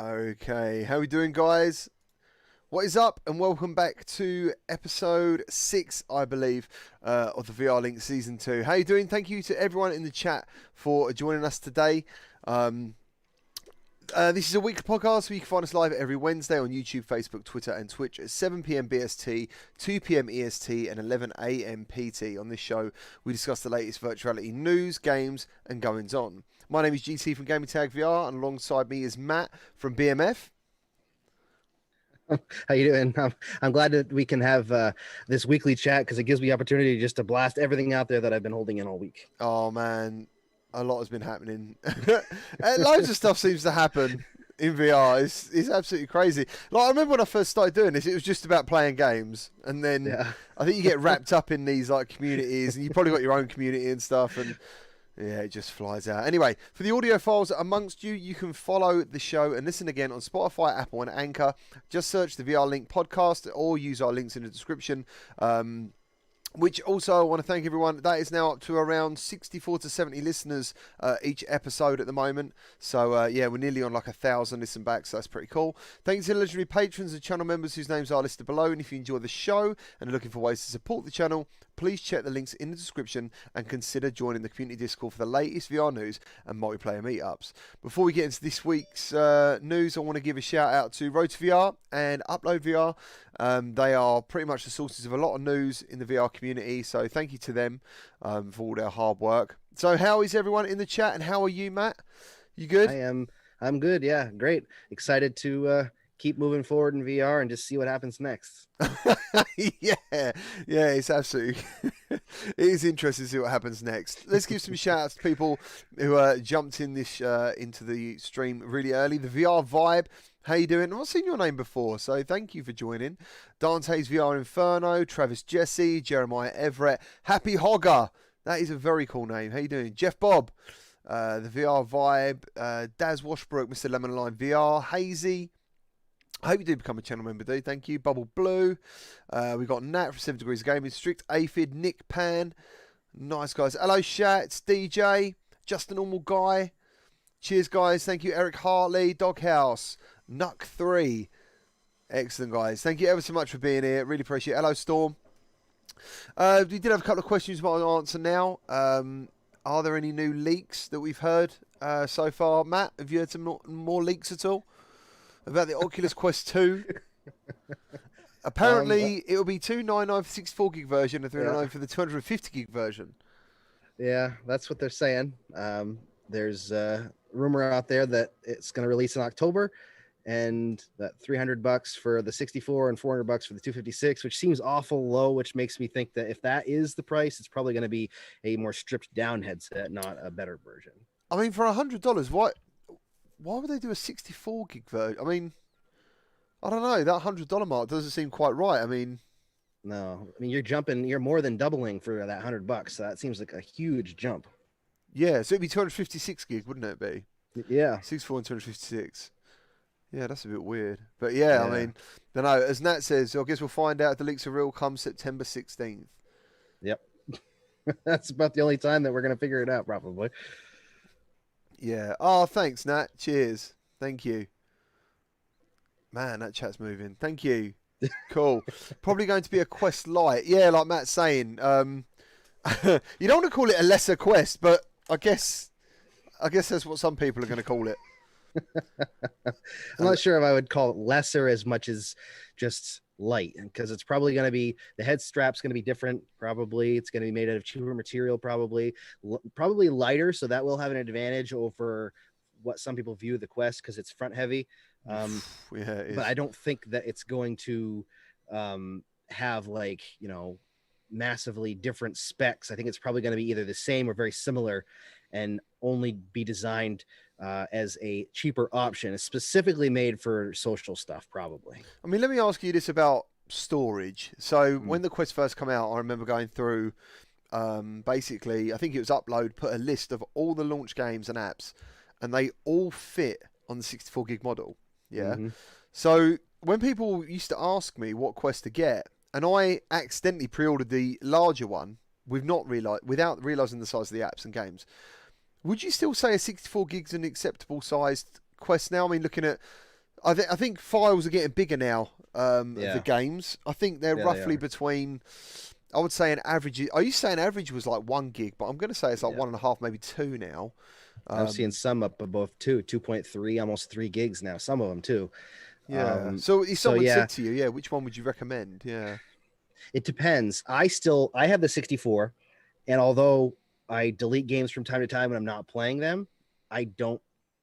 Okay, how we doing, guys? What is up, and welcome back to episode 6, I believe, of the VR Link Season 2. How you doing? Thank you to everyone in the chat for joining us today. This is a weekly podcast where you can find us live every Wednesday on YouTube, Facebook, Twitter, and Twitch at 7 p.m. BST, 2 p.m. EST, and 11 a.m. PT. On this show, we discuss the latest virtuality news, games, and goings on. My name is GT from Gamertag VR, and alongside me is Matt from BMF. How you doing? I'm glad that we can have this weekly chat because it gives me opportunity just to blast everything out there that I've been holding in all week. Oh man, a lot has been happening. Loads of stuff seems to happen in VR. It's absolutely crazy. Like, I remember when I first started doing this, it was just about playing games, and then I think you get wrapped up in these like communities, and you probably got your own community and stuff, and yeah, it just flies out. Anyway, for the audiophiles amongst you, you can follow the show and listen again on Spotify, Apple, and Anchor. Just search the VR Link podcast or use our links in the description. Which also, I want to thank everyone. That is now up to around 64 to 70 listeners each episode at the moment. So, yeah, we're nearly on like 1,000 listen backs. So that's pretty cool. Thanks to the legendary patrons and channel members whose names are listed below. And if you enjoy the show and are looking for ways to support the channel, please check the links in the description and consider joining the community Discord for the latest VR news and multiplayer meetups. Before we get into this week's news, I want to give a shout out to Road to VR and Upload VR. They are pretty much the sources of a lot of news in the VR community, so thank you to them for all their hard work. So how is everyone in the chat, and how are you, Matt? You good? I'm good, yeah, great. Excited to keep moving forward in VR and just see what happens next. yeah, it's absolutely it is interesting to see what happens next. Let's give some shout outs to people who jumped in this into the stream really early. The VR Vibe, how you doing? I've not seen your name before, so thank you for joining. Dante's VR Inferno, Travis Jesse, Jeremiah Everett, Happy Hogger, that is a very cool name. How you doing? Jeff Bob, the VR Vibe, Daz Washbrook, Mr. Lemon Line VR, Hazy, I hope you do become a channel member, dude. Thank you. Bubble Blue. We got Nat from 7 Degrees of Gaming. Strict Aphid. Nick Pan. Nice guys. Hello, Shats. DJ. Just a Normal Guy. Cheers, guys. Thank you, Eric Hartley. Doghouse. Nuck 3. Excellent, guys. Thank you ever so much for being here. Really appreciate it. Hello, Storm. We did have a couple of questions we might answer now. Are there any new leaks that we've heard so far? Matt, have you heard some more leaks at all? About the Oculus Quest 2. Apparently, it will be $299 for the 64 gig version and $399 for the 250 gig version. Yeah, that's what they're saying. There's a rumor out there that it's going to release in October, and that $300 for the 64 and $400 for the 256, which seems awful low, which makes me think that if that is the price, it's probably going to be a more stripped down headset, not a better version. I mean, for $100, why would they do a 64 gig version? I mean, I don't know. That $100 mark doesn't seem quite right. I mean, no. I mean, you're more than doubling for that $100. So that seems like a huge jump. Yeah, so it'd be 256 gig, wouldn't it be? Yeah. 64 and 256. Yeah, that's a bit weird. But yeah, I mean, don't know. As Nat says, I guess we'll find out if the leaks are real come September 16th. Yep. That's about the only time that we're going to figure it out, probably. Yeah. Oh, thanks, Nat. Cheers. Thank you. Man, that chat's moving. Thank you. Cool. Probably going to be a Quest Lite. Yeah, like Matt's saying. You don't want to call it a lesser Quest, but I guess that's what some people are going to call it. I'm not sure if I would call it lesser as much as just light, because it's probably going to be, the head strap's going to be different. Probably it's going to be made out of cheaper material, probably lighter, so that will have an advantage over what some people view the Quest, because it's front heavy. Yeah, it is. But I don't think that it's going to have, like, massively different specs. I think it's probably going to be either the same or very similar, and only be designed as a cheaper option. It's specifically made for social stuff, probably. I mean, let me ask you this about storage. So when the Quest first came out, I remember going through, basically, I think it was Upload, put a list of all the launch games and apps, and they all fit on the 64 gig model. Yeah. So when people used to ask me what Quest to get, and I accidentally pre-ordered the larger one, without realizing the size of the apps and games, would you still say a 64 gigs an acceptable sized Quest now? I mean, looking at I think files are getting bigger now. Of the Yeah, games, I think they're yeah, they roughly are. between. I would say an average. I used to say an average was like 1 gig, but I'm going to say it's like Yeah. 1.5, maybe two now. I'm seeing Um, some up above 2.3, almost 3 gigs now. Some of them too. yeah. So if So someone yeah, said to you, yeah, which one would you recommend? Yeah. it depends. I have the 64, and although I delete games from time to time when I'm not playing them, I don't.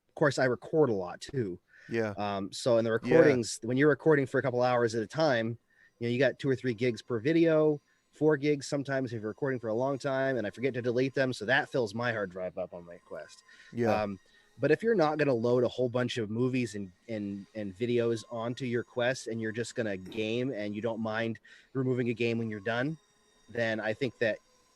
Of course, I record a lot too. Yeah. So in the Yeah. recordings, when you're recording for a couple hours at a time, you got 2 or 3 gigs per video, 4 gigs sometimes if you're recording for a long time, and I forget to delete them, so that fills my hard drive up on my Quest. Yeah. Um, but if you're not going to load a whole bunch of movies and videos onto your Quest, and you're just going to game and you don't mind removing a game when you're done, then I think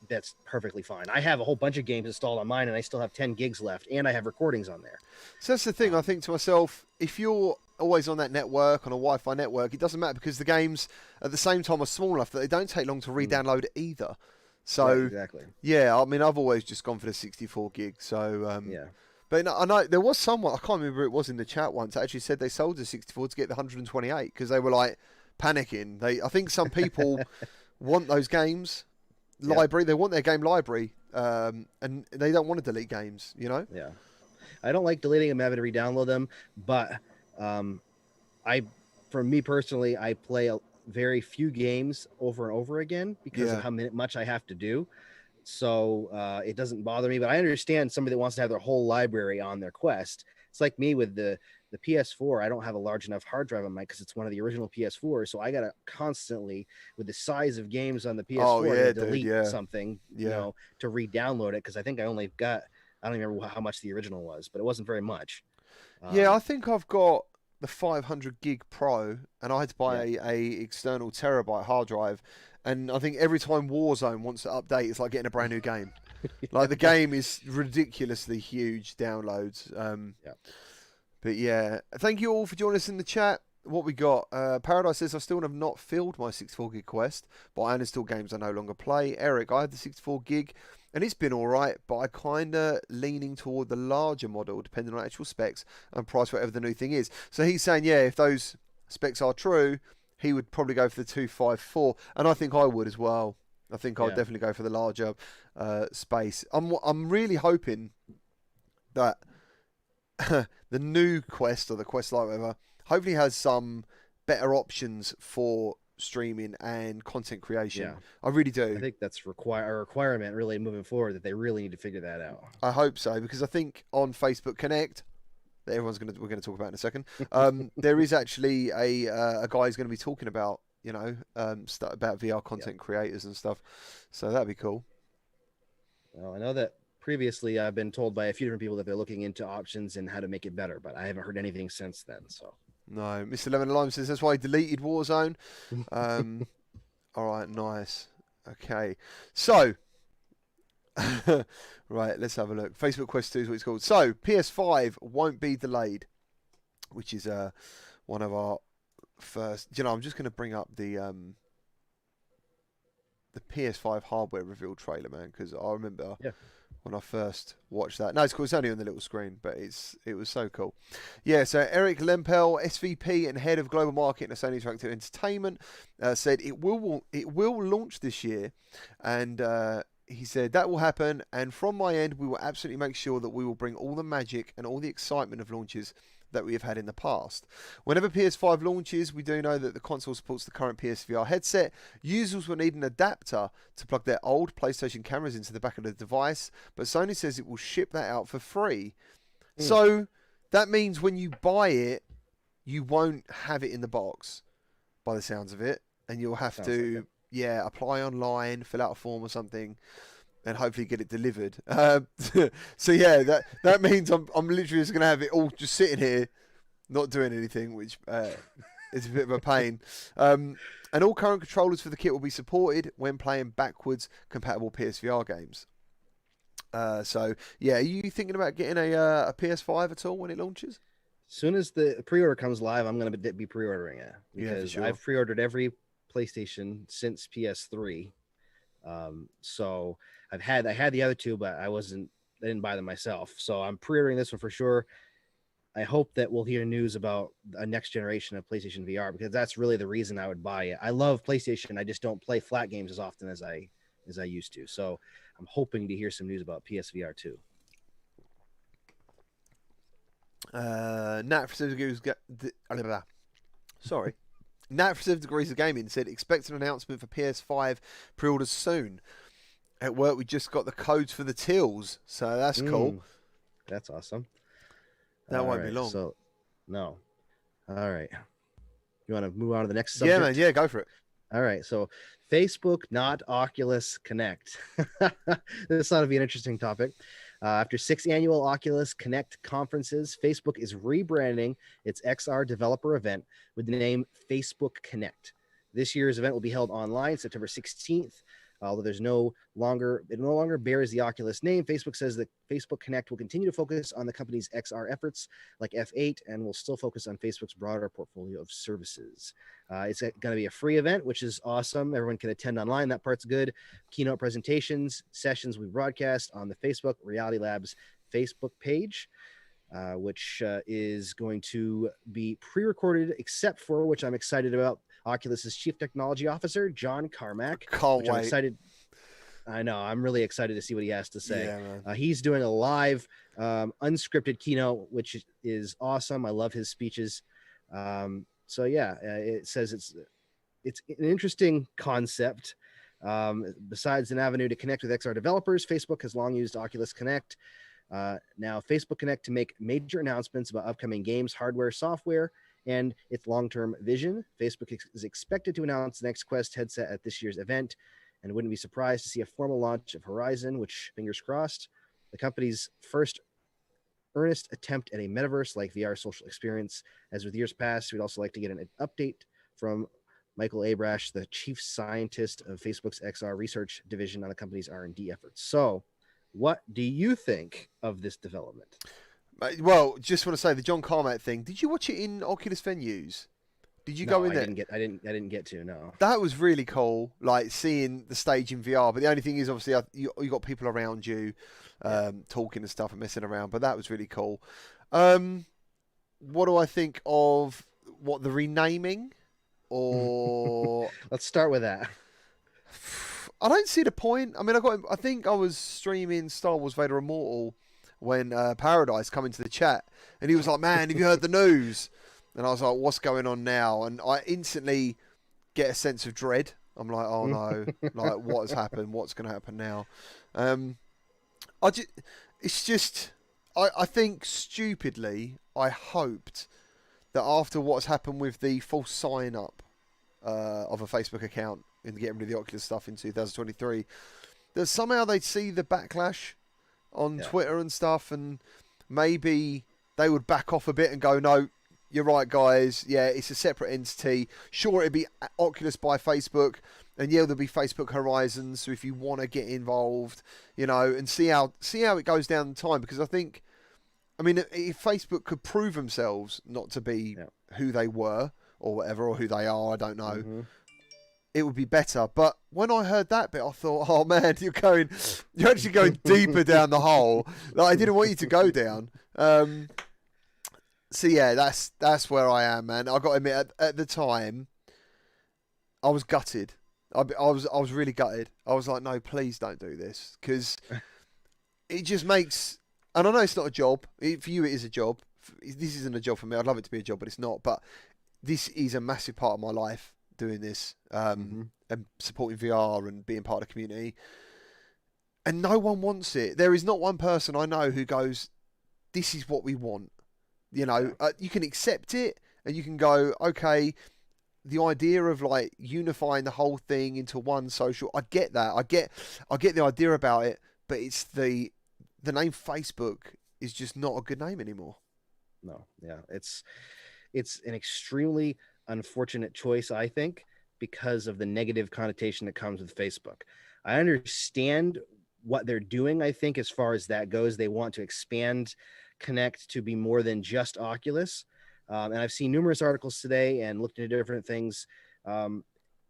that's perfectly fine. I have a whole bunch of games installed on mine, and I still have 10 gigs left, and I have recordings on there. So that's the thing. I think to myself, if you're always on that network, on a Wi-Fi network, it doesn't matter because the games at the same time are small enough that they don't take long to re-download either. So Right, exactly. yeah, I mean, I've always just gone for the 64 gig. So Yeah. but I know there was someone, I can't remember who it was in the chat once, that actually said they sold the 64 to get the 128 because they were like panicking. I think some people want those games library. They want their game library, and they don't want to delete games. You know. Yeah. I don't like deleting them, having to re-download them, but um, I, for me personally, I play very few games over and over again because of how much I have to do. So it doesn't bother me, but I understand somebody that wants to have their whole library on their Quest. It's like me with the PS4. I don't have a large enough hard drive on mine because it's one of the original PS4s. So I gotta constantly, with the size of games on the PS4, delete something, to re-download it because I think I only got. I don't even remember how much the original was, but it wasn't very much. Yeah, I think I've got the 500 gig Pro, and I had to buy a external terabyte hard drive. And I think every time Warzone wants to update, it's like getting a brand new game. Like the game is ridiculously huge downloads. But yeah, thank you all for joining us in the chat. What we got? Paradise says I still have not filled my 64 gig Quest, but I uninstall games I no longer play. Eric, I have the 64 gig, and it's been all right, but I kind of leaning toward the larger model, depending on actual specs and price, whatever the new thing is. So he's saying, yeah, if those specs are true, he would probably go for the 254, and I think I would as well. I think I'd definitely go for the larger space. I'm really hoping that the new Quest or the Quest Lite, whatever, hopefully has some better options for streaming and content creation. Yeah. I really do. I think that's a requirement really moving forward, that they really need to figure that out. I hope so, because I think on Facebook Connect, that we're going to talk about in a second, there is actually a guy who's going to be talking about about VR content creators and stuff. So that'd be cool. Well, I know that previously I've been told by a few different people that they're looking into options and how to make it better, but I haven't heard anything since then. So no, Mr. Lemon Lime says that's why he deleted Warzone. All right, nice. Okay, so right, let's have a look. Facebook Quest 2 is what it's called. So PS5 won't be delayed, which is one of our first. I'm just going to bring up the PS5 hardware reveal trailer, man, because I remember when I first watched that. No, it's cool. It's only on the little screen, but it was so cool. Yeah, so Eric Lempel, SVP and head of global marketing at Sony Interactive Entertainment, said it will launch this year, and he said that will happen. And from my end, we will absolutely make sure that we will bring all the magic and all the excitement of launches that we have had in the past. Whenever PS5 launches, we do know that the console supports the current PSVR headset. Users will need an adapter to plug their old PlayStation cameras into the back of the device, but Sony says it will ship that out for free. So that means when you buy it, you won't have it in the box, by the sounds of it, and you'll have to apply online, fill out a form or something, and hopefully get it delivered. So yeah, that means I'm literally just gonna have it all just sitting here, not doing anything, which is a bit of a pain. And all current controllers for the kit will be supported when playing backwards compatible PSVR games. So yeah, are you thinking about getting a PS5 at all when it launches? As soon as the pre-order comes live, I'm gonna be pre-ordering it because I've pre-ordered every PlayStation since PS3. So I had the other two, but I didn't buy them myself. So I'm pre-ordering this one for sure. I hope that we'll hear news about a next generation of PlayStation VR, because that's really the reason I would buy it. I love PlayStation. I just don't play flat games as often as I used to. So I'm hoping to hear some news about PSVR 2. Nat for 7 degrees. Sorry. Nat for 7 degrees of gaming said expect an announcement for PS5 pre-orders soon. At work, we just got the codes for the tills, so that's cool. That's awesome. That won't be long. So, no. All right. You want to move on to the next subject? Yeah, man. Yeah, go for it. All right. So, Facebook, not Oculus Connect. This ought to be an interesting topic. After 6 annual Oculus Connect conferences, Facebook is rebranding its XR developer event with the name Facebook Connect. This year's event will be held online September 16th. Although it no longer bears the Oculus name, Facebook says that Facebook Connect will continue to focus on the company's XR efforts like F8 and will still focus on Facebook's broader portfolio of services. It's going to be a free event, which is awesome. Everyone can attend online. That part's good. Keynote presentations, sessions we broadcast on the Facebook Reality Labs Facebook page, which is going to be pre-recorded, except for, which I'm excited about, Oculus's Chief Technology Officer, John Carmack. Can't wait. I'm excited. I know. I'm really excited to see what he has to say. Yeah, he's doing a live, unscripted keynote, which is awesome. I love his speeches. So yeah, it says it's an interesting concept. Besides an avenue to connect with XR developers, Facebook has long used Oculus Connect. Now, Facebook Connect to make major announcements about upcoming games, hardware, software, and its long-term vision. Facebook is expected to announce the next Quest headset at this year's event, and wouldn't be surprised to see a formal launch of Horizon, which, fingers crossed, the company's first earnest attempt at a metaverse like VR social experience. As with years past, we'd also like to get an update from Michael Abrash, the chief scientist of Facebook's XR research division, on the company's R&D efforts. So, what do you think of this development? Well, just want to say the John Carmack thing. Did you watch it in Oculus venues? Did you go in there? I didn't get to. No. That was really cool, like seeing the stage in VR. But the only thing is, obviously, you got people around you, talking and stuff and messing around. But that was really cool. What do I think of the renaming? Or let's start with that. I don't see the point. I mean, I think I was streaming Star Wars Vader Immortal when Paradise come into the chat, and he was like, "Man, have you heard the news?" And I was like, "What's going on now?" And I instantly get a sense of dread. I'm like, "Oh no! Like, what has happened? What's going to happen now?" I think stupidly, I hoped that after what's happened with the false sign up of a Facebook account and getting rid of the Oculus stuff in 2023, that somehow they'd see the backlash on Twitter and stuff, and maybe they would back off a bit and go, "No, you're right, guys. Yeah, it's a separate entity. Sure, it'd be Oculus by Facebook, and yeah, there'll be Facebook Horizons. So if you want to get involved, and see how it goes down in time." Because I think, I mean, if Facebook could prove themselves not to be who they were or whatever, or who they are, I don't know. It would be better. But when I heard that bit, I thought, "Oh man, you're actually going deeper down the hole that I didn't want you to go down." So yeah, that's where I am, man. I got to admit, at the time, I was gutted. I was really gutted. I was like, "No, please don't do this," because it just makes. And I know it's not a job. For you, it is a job. This isn't a job for me. I'd love it to be a job, but it's not. But this is a massive part of my life, doing this, and supporting VR and being part of the community. And no one wants it. There is not one person I know who goes, "This is what we want." You can accept it, and you can go, "Okay, the idea of like unifying the whole thing into one social." I get that. I get the idea about it, but it's the name Facebook is just not a good name anymore. No, yeah, it's an extremely unfortunate choice, I think, because of the negative connotation that comes with Facebook. I understand what they're doing. I think as far as that goes, they want to expand Connect to be more than just Oculus. And I've seen numerous articles today and looked into different things.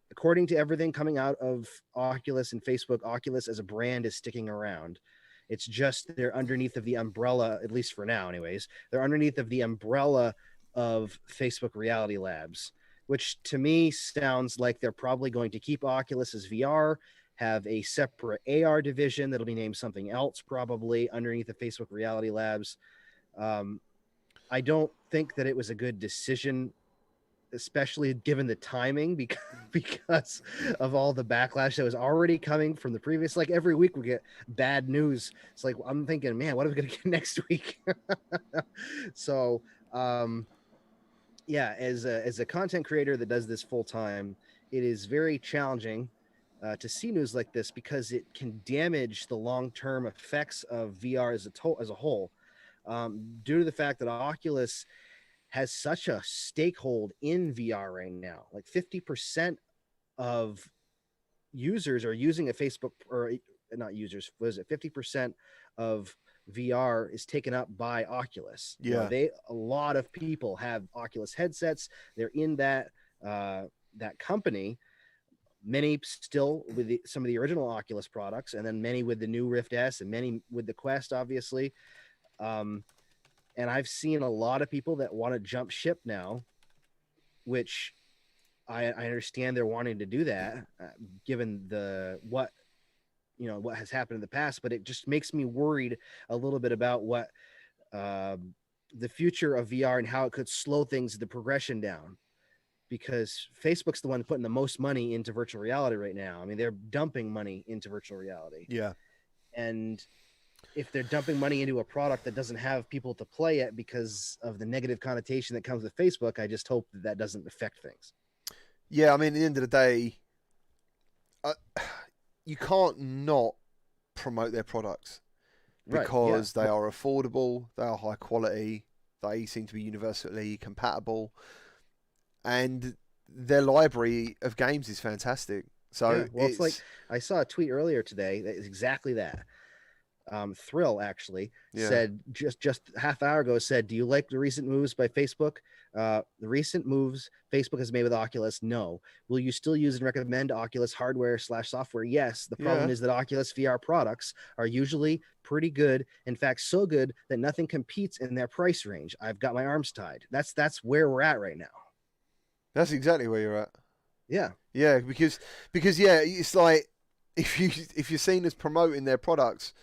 According to everything coming out of Oculus and Facebook, Oculus as a brand is sticking around. It's just they're underneath of the umbrella, at least for now, anyways. They're underneath of the umbrella of Facebook Reality Labs, which to me sounds like they're probably going to keep Oculus as VR, have a separate AR division that'll be named something else, probably underneath the Facebook Reality Labs. I don't think that it was a good decision, especially given the timing, because of all the backlash that was already coming from the previous. Like every week we get bad news. It's like I'm thinking, man, what are we gonna get next week? So yeah, as a content creator that does this full time, it is very challenging to see news like this because it can damage the long-term effects of VR as a whole, due to the fact that Oculus has such a stakehold in VR right now. Like 50% of users are using a Facebook, or not users, what is it? 50% of VR is taken up by Oculus. Yeah. A lot of people have Oculus headsets. They're in that company. Many still with some of the original Oculus products, and then many with the new Rift S, and many with the Quest, obviously. And I've seen a lot of people that want to jump ship now, which I understand they're wanting to do that, given what has happened in the past. But it just makes me worried a little bit about what the future of VR and how it could slow things, the progression down. Because Facebook's the one putting the most money into virtual reality right now. I mean, they're dumping money into virtual reality. Yeah. And if they're dumping money into a product that doesn't have people to play it because of the negative connotation that comes with Facebook, I just hope that doesn't affect things. Yeah, I mean, at the end of the day, you can't not promote their products because they are affordable, they are high quality, they seem to be universally compatible, and their library of games is fantastic. So it's like I saw a tweet earlier today that is exactly that. Thrill actually said just half hour ago said, do you like the recent moves by Facebook? The recent moves Facebook has made with Oculus? No. Will you still use and recommend Oculus hardware/software? Yes. The problem is that Oculus VR products are usually pretty good. In fact, so good that nothing competes in their price range. I've got my arms tied. That's where we're at right now. That's exactly where you're at. Yeah, because it's like if you're seen as promoting their products,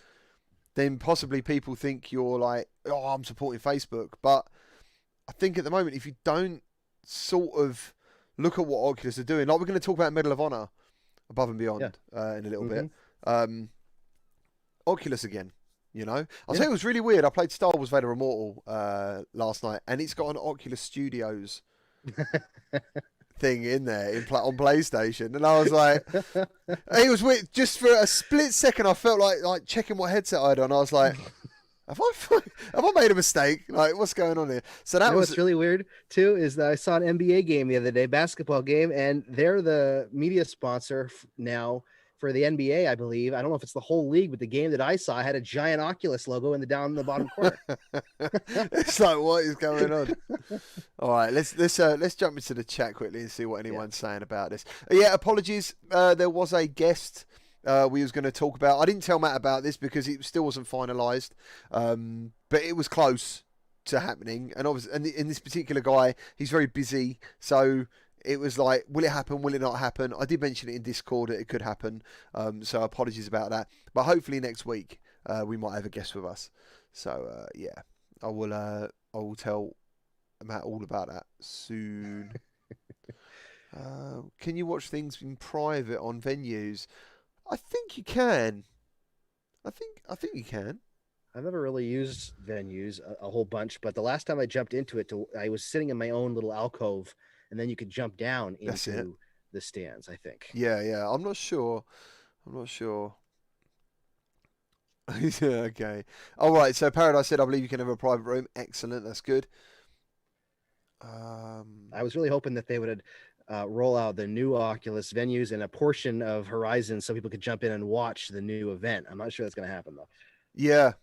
then possibly people think you're like, oh, I'm supporting Facebook. But I think at the moment, if you don't sort of look at what Oculus are doing, like we're going to talk about Medal of Honor above and beyond in a little bit. Oculus again, I'll tell you, it was really weird. I played Star Wars Vader Immortal last night, and it's got an Oculus Studios thing in there on PlayStation, and I was like, it was weird. Just for a split second, I felt like checking what headset I had on. I was like, have I made a mistake? Like, what's going on here? So that was what's really weird too is that I saw an NBA game the other day, basketball game, and they're the media sponsor now for the NBA, I believe. I don't know if it's the whole league, but the game that I saw had a giant Oculus logo down in the bottom corner. It's like, what is going on? All right, let's jump into the chat quickly and see what anyone's saying about this. Apologies. There was a guest we was going to talk about. I didn't tell Matt about this because it still wasn't finalised, but it was close to happening. And obviously, and in this particular guy, he's very busy, so it was like, will it happen? Will it not happen? I did mention it in Discord that it could happen, so apologies about that. But hopefully next week we might have a guest with us. So I will tell Matt all about that soon. Can you watch things in private on venues? I think you can. I think you can. I've never really used venues a whole bunch, but the last time I jumped into it, I was sitting in my own little alcove, and then you could jump down into the stands, I think. Yeah. I'm not sure. Okay. All right. So Paradise said, I believe you can have a private room. Excellent. That's good. I was really hoping that they would roll out the new Oculus venues and a portion of Horizon so people could jump in and watch the new event. I'm not sure that's going to happen, though. Yeah.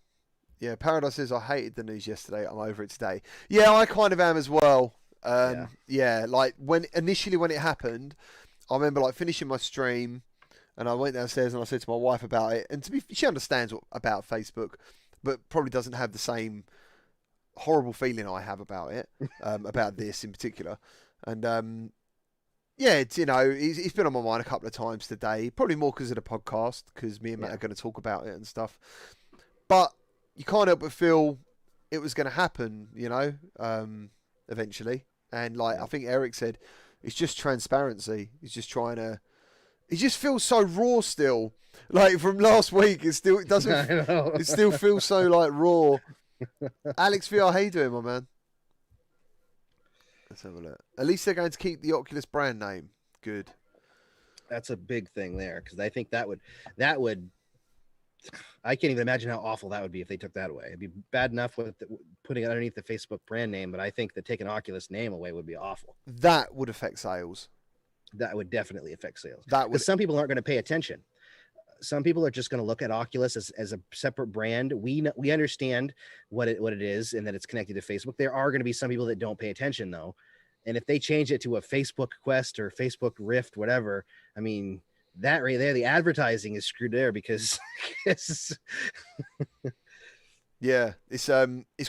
Paradise says, I hated the news yesterday. I'm over it today. Yeah, I kind of am as well. Like when it happened, I remember like finishing my stream, And I went downstairs and I said to my wife about it. And she understands about Facebook, but probably doesn't have the same horrible feeling I have about it, about this in particular. And yeah, it's, it's been on my mind a couple of times today. Probably more because of the podcast, because me and Matt are going to talk about it and stuff. But you can't help but feel it was going to happen, eventually. And I think Eric said, it's just transparency. He's just trying to. It just feels so raw still. Like from last week, it doesn't. It still feels so raw. Alex VR, how you doing, my man? Let's have a look. At least they're going to keep the Oculus brand name. Good. That's a big thing there, because I think that would. I can't even imagine how awful that would be if they took that away. It'd be bad enough with putting it underneath the Facebook brand name, but I think that taking Oculus name away would be awful. That would affect sales. That would definitely affect sales. Because some people aren't going to pay attention. Some people are just going to look at Oculus as a separate brand. We understand what it is and that it's connected to Facebook. There are going to be some people that don't pay attention though, and if they change it to a Facebook Quest or Facebook Rift, whatever, I mean, that right there, the advertising is screwed there because yeah, it's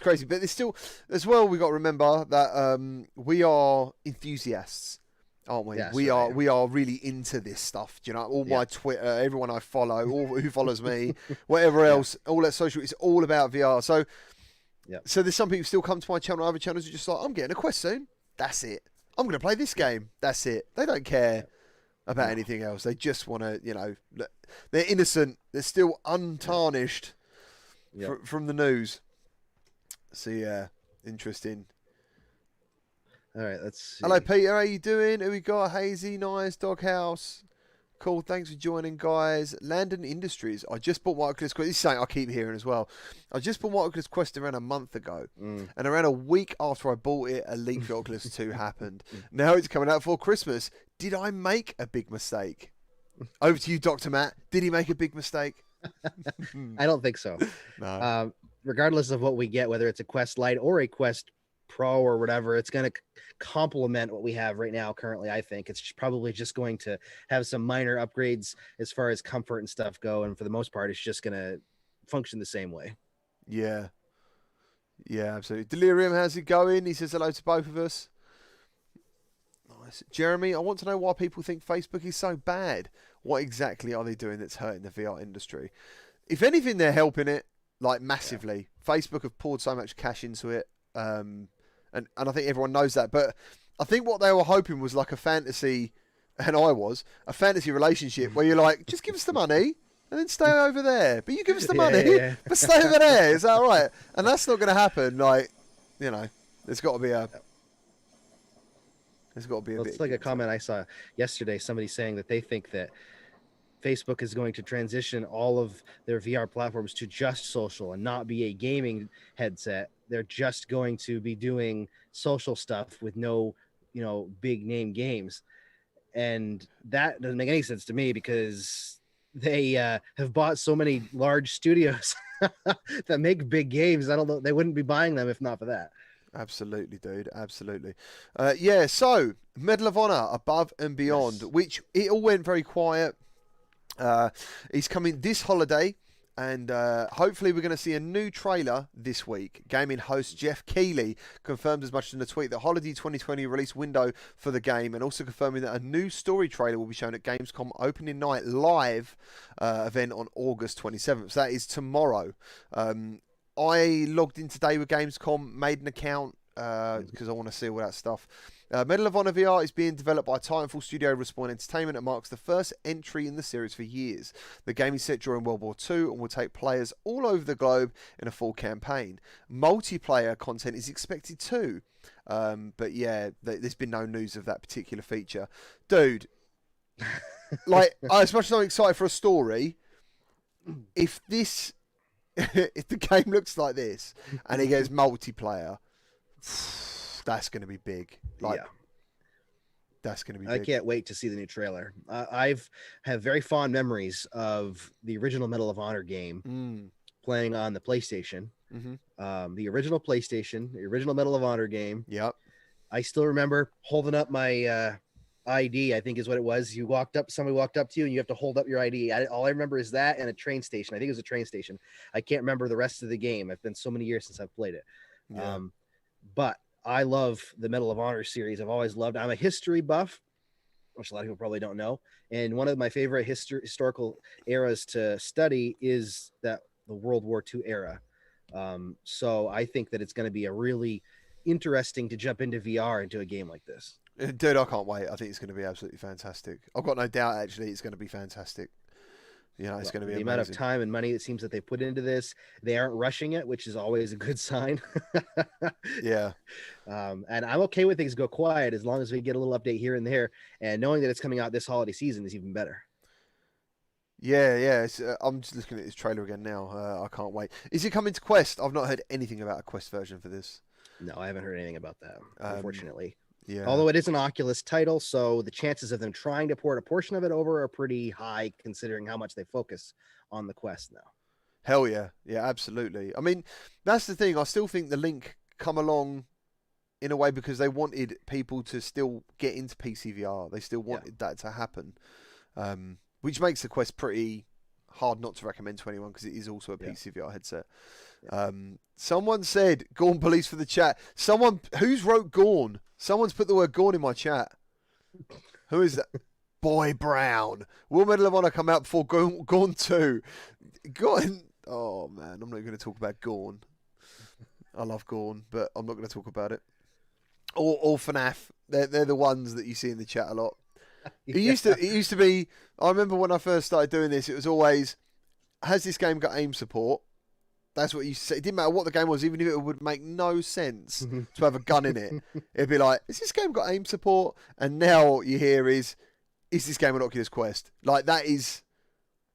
crazy, but there's still as well. We got to remember that we are enthusiasts, aren't we? Yes, we are really into this stuff. Do you know, all my Twitter, everyone I follow, all who follows me, whatever else, all that social, it's all about VR. So, so there's some people still come to my channel, other channels are just like, I'm getting a Quest soon. That's it. I'm going to play this game. That's it. They don't care about anything else. They just want to, they're innocent. They're still untarnished from the news. So yeah, interesting. All right, let's see. Hello, Peter. How you doing? Who we got? Hazy, nice. Doghouse. Cool. Thanks for joining, guys. Landon Industries. I just bought my Oculus Quest. This is something I keep hearing as well. I just bought my Oculus Quest around a month ago. And around a week after I bought it, a leak for Oculus 2 happened. Now it's coming out for Christmas. Did I make a big mistake? Over to you, Dr. Matt. Did he make a big mistake? I don't think so. No. Regardless of what we get, whether it's a Quest Lite or a Quest Pro or whatever, it's going to complement what we have right now currently. I think it's probably just going to have some minor upgrades as far as comfort and stuff go, and for the most part it's just going to function the same way. Yeah absolutely. Delirium, how's it going? He says hello to both of us. Nice. Jeremy, I want to know why people think Facebook is so bad. What exactly are they doing that's hurting the VR industry? If anything, they're helping it massively. Facebook have poured so much cash into it. And I think everyone knows that, but I think what they were hoping was like a fantasy, and a fantasy relationship where you're like, just give us the money and then stay over there. But you give us the money, but stay over there. Is that all right? And that's not going to happen. There's got to be a. There's got to be a bit. It's like a comment I saw yesterday. Somebody saying that they think that Facebook is going to transition all of their VR platforms to just social and not be a gaming headset. They're just going to be doing social stuff with no, big name games. And that doesn't make any sense to me because they have bought so many large studios that make big games. I don't know. They wouldn't be buying them if not for that. Absolutely, dude. Absolutely. So Medal of Honor Above and Beyond, which it all went very quiet. He's coming this holiday, and hopefully we're going to see a new trailer this week. Gaming host Jeff Keighley confirmed as much in the tweet that holiday 2020 release window for the game, and also confirming that a new story trailer will be shown at Gamescom opening night live event on August 27th. So that is tomorrow. I logged in today with Gamescom, made an account because I want to see all that stuff. Medal of Honor VR is being developed by Titanfall studio Respawn Entertainment and marks the first entry in the series for years. The game is set during World War II and will take players all over the globe in a full campaign. Multiplayer content is expected too. But yeah, there's been no news of that particular feature. Dude, as much as I'm excited for a story, if the game looks like this and it gets multiplayer, that's going to be big. That's going to be big. I can't wait to see the new trailer. I've have very fond memories of the original Medal of Honor game playing on the PlayStation. The original PlayStation, the original Medal of Honor game. Yep. I still remember holding up my ID, I think is what it was. Somebody walked up to you and you have to hold up your ID. All I remember is that and a train station. I think it was a train station. I can't remember the rest of the game. It's been so many years since I've played it. Yeah. But I love the Medal of Honor series. I've always loved. I'm a history buff, which a lot of people probably don't know. And one of my favorite historical eras to study is the World War II era. So I think that it's going to be a really interesting to jump into VR into a game like this. Dude, I can't wait. I think it's going to be absolutely fantastic. I've got no doubt, actually, it's going to be fantastic. You know, it's going to be the amazing. Amount of time and money it seems that they put into this. They aren't rushing it, which is always a good sign. Yeah. And I'm okay with things go quiet as long as we get a little update here and there. And knowing that it's coming out this holiday season is even better. Yeah. I'm just looking at this trailer again now. I can't wait. Is it coming to Quest? I've not heard anything about a Quest version for this. No, I haven't heard anything about that, unfortunately. Yeah. Although it is an Oculus title, so the chances of them trying to port a portion of it over are pretty high, considering how much they focus on the Quest now. Hell yeah. Yeah, absolutely. I mean, that's the thing. I still think the Link come along in a way because they wanted people to still get into PC VR. They still wanted that to happen, which makes the Quest pretty hard not to recommend to anyone because it is also a PC VR headset. Someone said Gorn police for the chat. Who's wrote Gorn? Someone's put the word Gorn in my chat. Who is that? Boy Brown. Will Medal of Honor come out before Gorn 2? Gorn. Oh man, I'm not going to talk about Gorn. I love Gorn, but I'm not going to talk about it. Or FNAF. They're the ones that you see in the chat a lot. It used to be. I remember when I first started doing this, it was always, has this game got aim support? That's what you say. It didn't matter what the game was, even if it would make no sense to have a gun in it. It'd be like, has this game got aim support? And now what you hear is this game an Oculus Quest? Like that is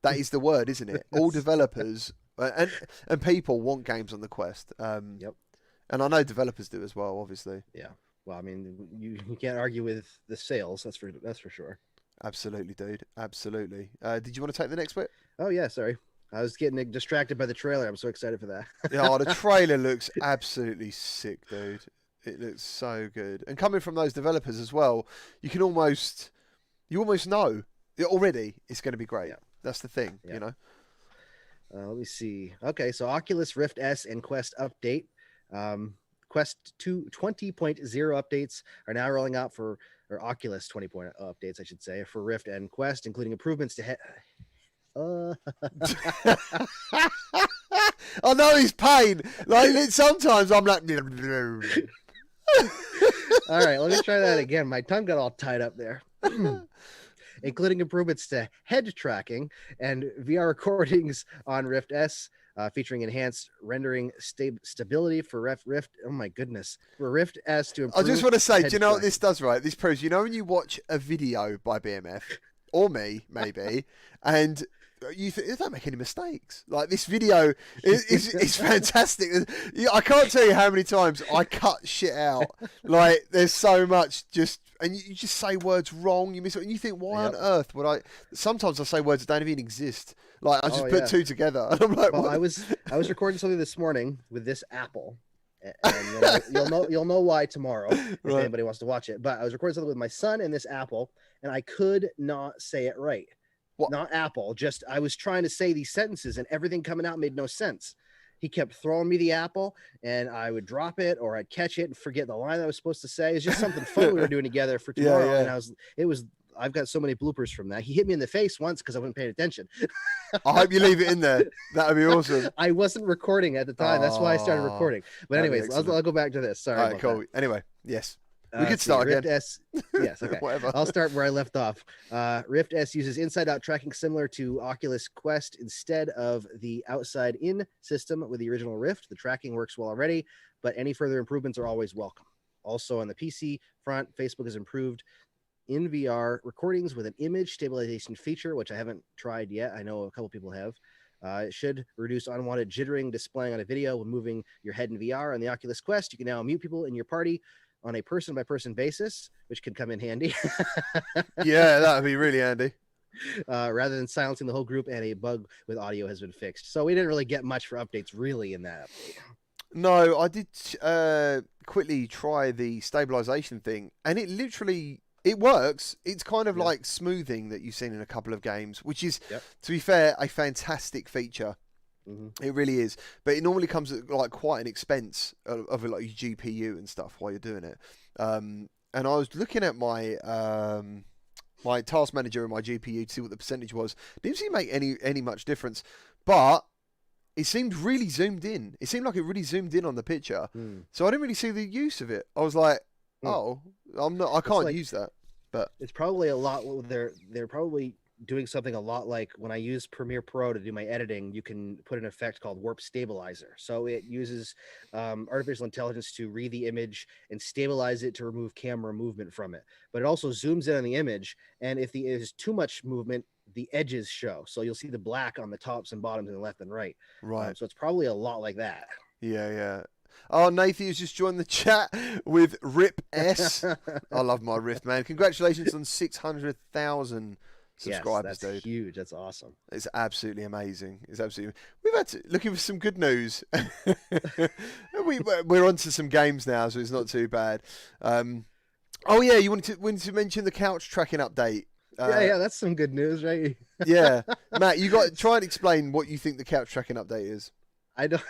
the word, isn't it? All developers and people want games on the Quest. And I know developers do as well, obviously. Yeah. Well, I mean, you can't argue with the sales. That's for sure. Absolutely, dude. Absolutely. Did you want to take the next bit? Oh yeah, sorry. I was getting distracted by the trailer. I'm so excited for that. Yeah, the trailer looks absolutely sick, dude. It looks so good. And coming from those developers as well, you almost know already it's going to be great. Yeah. That's the thing, you know. Let me see. Okay, so Oculus Rift S and Quest update. Quest 20.0 updates are now rolling out or Oculus 20.0 updates, I should say, for Rift and Quest, including improvements to I know his pain. Like sometimes I'm like, all right, let me try that again. My tongue got all tied up there. Including improvements to head tracking and VR recordings on Rift S, featuring enhanced rendering stability for Rift. Oh my goodness, for Rift S to improve. I just want to say, do you know what tracking. this does? Right, this proves. You know when you watch a video by BMF or me, maybe, and you think they don't make any mistakes. Like this video is fantastic. I can't tell you how many times I cut shit out. Like there's so much and you just say words wrong. You miss it, and you think, why on earth would I? Sometimes I say words that don't even exist. Like I just put two together, and I'm like, well, I was recording something this morning with this Apple. And you'll know why tomorrow if anybody wants to watch it. But I was recording something with my son and this Apple, and I could not say it right. What? Not Apple. Just I was trying to say these sentences, and everything coming out made no sense. He kept throwing me the apple, and I would drop it, or I'd catch it and forget the line I was supposed to say. It's just something fun we were doing together for tomorrow. Yeah. And I've got so many bloopers from that. He hit me in the face once because I wasn't paying attention. I hope you leave it in there. That would be awesome. I wasn't recording at the time. That's why I started recording. But anyways, I'll go back to this. Sorry. All right, cool. That. Anyway, yes. We could start again. Rift S, yes, okay. Whatever. I'll start where I left off. Rift S uses inside-out tracking similar to Oculus Quest instead of the outside-in system with the original Rift. The tracking works well already, but any further improvements are always welcome. Also on the PC front, Facebook has improved in VR recordings with an image stabilization feature, which I haven't tried yet. I know a couple people have. It should reduce unwanted jittering displaying on a video when moving your head in VR. On the Oculus Quest, you can now mute people in your party on a person-by-person basis, which could come in handy. Yeah, that would be really handy. Rather than silencing the whole group, and a bug with audio has been fixed. So we didn't really get much for updates really in that update. No, I did quickly try the stabilization thing, and it literally It works. It's kind of like smoothing that you've seen in a couple of games, which is, to be fair, a fantastic feature. It really is. But it normally comes at like quite an expense of like your GPU and stuff while you're doing it. And I was looking at my my task manager and my GPU to see what the percentage was. Didn't seem to make any much difference, but it seemed really zoomed in. It seemed like it really zoomed in on the picture. So I didn't really see the use of it. I was like, oh, I can't use that. But it's probably a lot. They're probably doing something a lot like when I use Premiere Pro to do my editing. You can put an effect called warp stabilizer. So it uses artificial intelligence to read the image and stabilize it to remove camera movement from it. But it also zooms in on the image, and if there's too much movement, the edges show. So you'll see the black on the tops and bottoms and left and right. Right. So it's probably a lot like that. Yeah. Oh, Nathan has just joined the chat with Rip S. I love my Rift, man. Congratulations on 600,000 subscribers, that's dude. Huge. That's awesome. It's absolutely amazing. We've had to, looking for some good news. We're on to some games now, so it's not too bad. Oh yeah, you wanted to mention the couch tracking update. Yeah, that's some good news, right? Yeah, Matt, you got to try and explain what you think the couch tracking update is. I don't.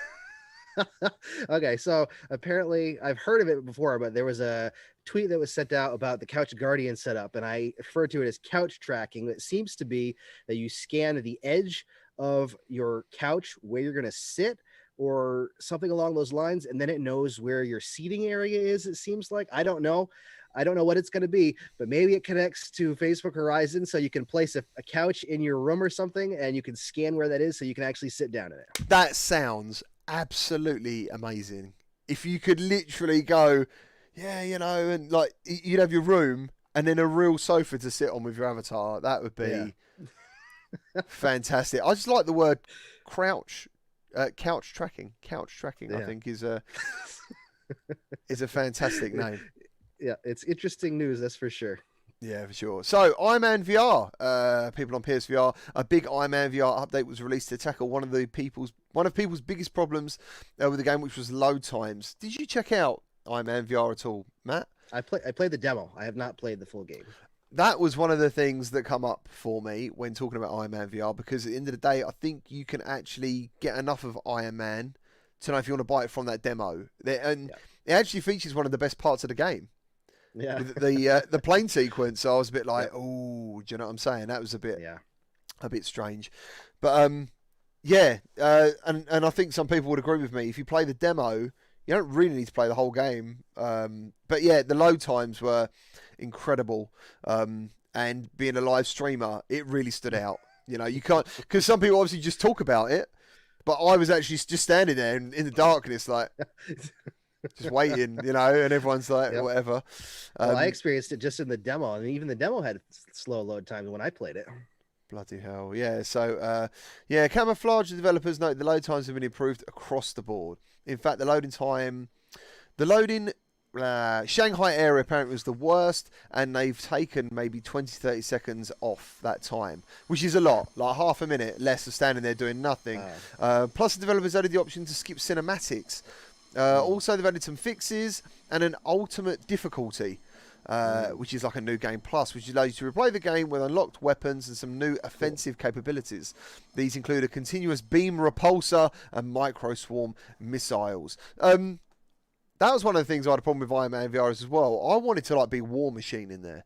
Okay, so apparently I've heard of it before, but there was a tweet that was sent out about the Couch Guardian setup, and I refer to it as couch tracking. It seems to be that you scan the edge of your couch where you're going to sit or something along those lines, and then it knows where your seating area is, it seems like. I don't know what it's going to be, but maybe it connects to Facebook Horizon, so you can place a couch in your room or something, and you can scan where that is so you can actually sit down in it. That sounds absolutely amazing. If you could literally go, and like you'd have your room and then a real sofa to sit on with your avatar, that would be fantastic. I just like the word couch tracking. Couch tracking, I think, is a fantastic name. Yeah, it's interesting news, that's for sure. Yeah, for sure. So, Iron VR, people on PSVR, a big Iron VR update was released to tackle one of people's biggest problems with the game, which was load times. Did you check out Iron VR at all, Matt? I played the demo. I have not played the full game. That was one of the things that come up for me when talking about Iron VR, because at the end of the day, I think you can actually get enough of Iron Man to know if you want to buy it from that demo. And it actually features one of the best parts of the game. Yeah, the plane sequence. I was a bit like, oh, do you know what I'm saying? That was a bit strange, but and I think some people would agree with me. If you play the demo, you don't really need to play the whole game. But yeah, the load times were incredible, and being a live streamer, it really stood out. You know, you can't, because some people obviously just talk about it, but I was actually just standing there in the darkness, like. Just waiting, and everyone's like, whatever. Well, I experienced it just in the demo, and even the demo had slow load times when I played it. Bloody hell, yeah. So, Camouflage developers note the load times have been improved across the board. In fact, the loading Shanghai area apparently was the worst, and they've taken maybe 20-30 seconds off that time, which is a lot, like half a minute less of standing there doing nothing. Plus, the developers added the option to skip cinematics. Also, they've added some fixes and an ultimate difficulty, which is like a new game plus, which allows you to replay the game with unlocked weapons and some new offensive capabilities. These include a continuous beam repulsor and micro swarm missiles. That was one of the things I had a problem with Iron Man VR as well. I wanted to be War Machine in there.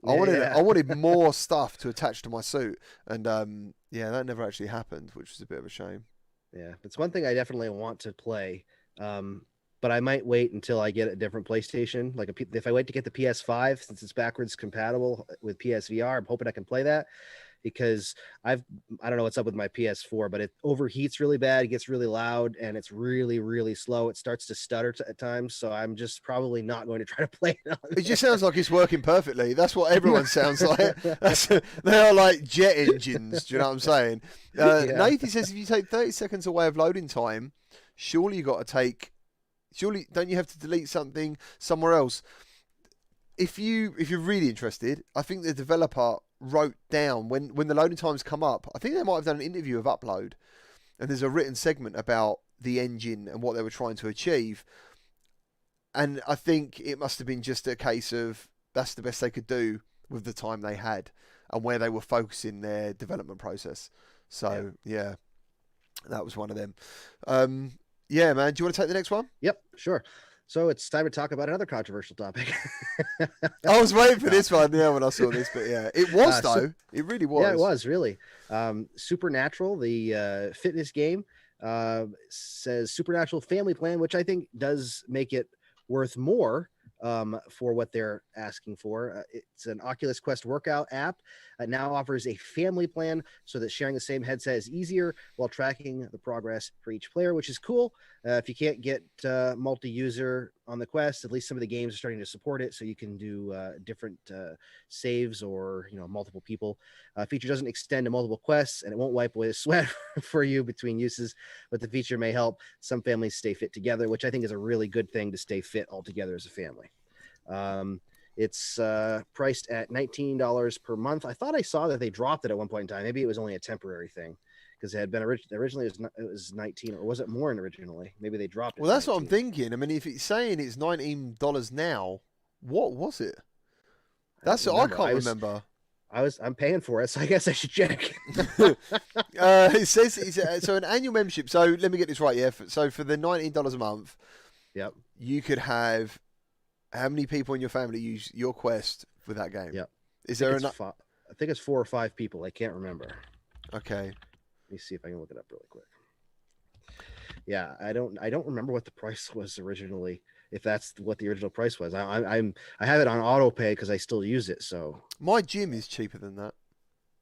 I wanted more stuff to attach to my suit, and that never actually happened, which was a bit of a shame. Yeah, it's one thing I definitely want to play. But I might wait until I get a different PlayStation. Like if I wait to get the PS5, since it's backwards compatible with PSVR, I'm hoping I can play that, because I don't know what's up with my PS4, but it overheats really bad. It gets really loud, and it's really, really slow. It starts to stutter at times. So I'm just probably not going to try to play it. It just sounds like it's working perfectly. That's what everyone sounds like. They are like jet engines. Do you know what I'm saying? Nathan says if you take 30 seconds away of loading time, surely don't you have to delete something somewhere else? If you're really interested, I think the developer wrote down when the loading times come up. I think they might have done an interview of Upload, and there's a written segment about the engine and what they were trying to achieve. And I think it must have been just a case of that's the best they could do with the time they had and where they were focusing their development process. So yeah, that was one of them. Yeah, man. Do you want to take the next one? Yep, sure. So it's time to talk about another controversial topic. I was waiting for this one, when I saw this, but yeah, it was though. It really was. Yeah, it was really. Supernatural, the fitness game, says Supernatural Family Plan, which I think does make it worth more for what they're asking for. It's an Oculus Quest workout app. It now offers a family plan so that sharing the same headset is easier while tracking the progress for each player, which is cool. If you can't get multi-user on the Quest, at least some of the games are starting to support it, so you can do different saves or multiple people. Feature doesn't extend to multiple quests, and it won't wipe away the sweat for you between uses, but the feature may help some families stay fit together, which I think is a really good thing, to stay fit all together as a family. It's priced at $19 per month. I thought I saw that they dropped it at one point in time. Maybe it was only a temporary thing, because it had been originally it was 19, or was it more originally? Maybe they dropped it. Well, that's 19. What I'm thinking. I mean, if it's saying it's $19 now, what was it? That's what I can't remember. I'm paying for it, so I guess I should check. It says it's so an annual membership. So let me get this right. Yeah. So for the $19 a month, yep, you could have how many people in your family use your Quest for that game? Yep. Is there enough? I think it's 4 or 5 people. I can't remember. Okay. Let me see if I can look it up really quick. Yeah, I don't remember what the price was originally. If that's what the original price was, I have it on auto pay because I still use it. So my gym is cheaper than that.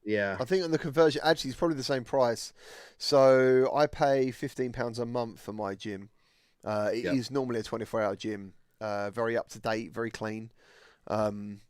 Yeah, I think on the conversion, actually, it's probably the same price. So I pay £15 a month for my gym. It is normally a 24-hour gym, very up to date, very clean, and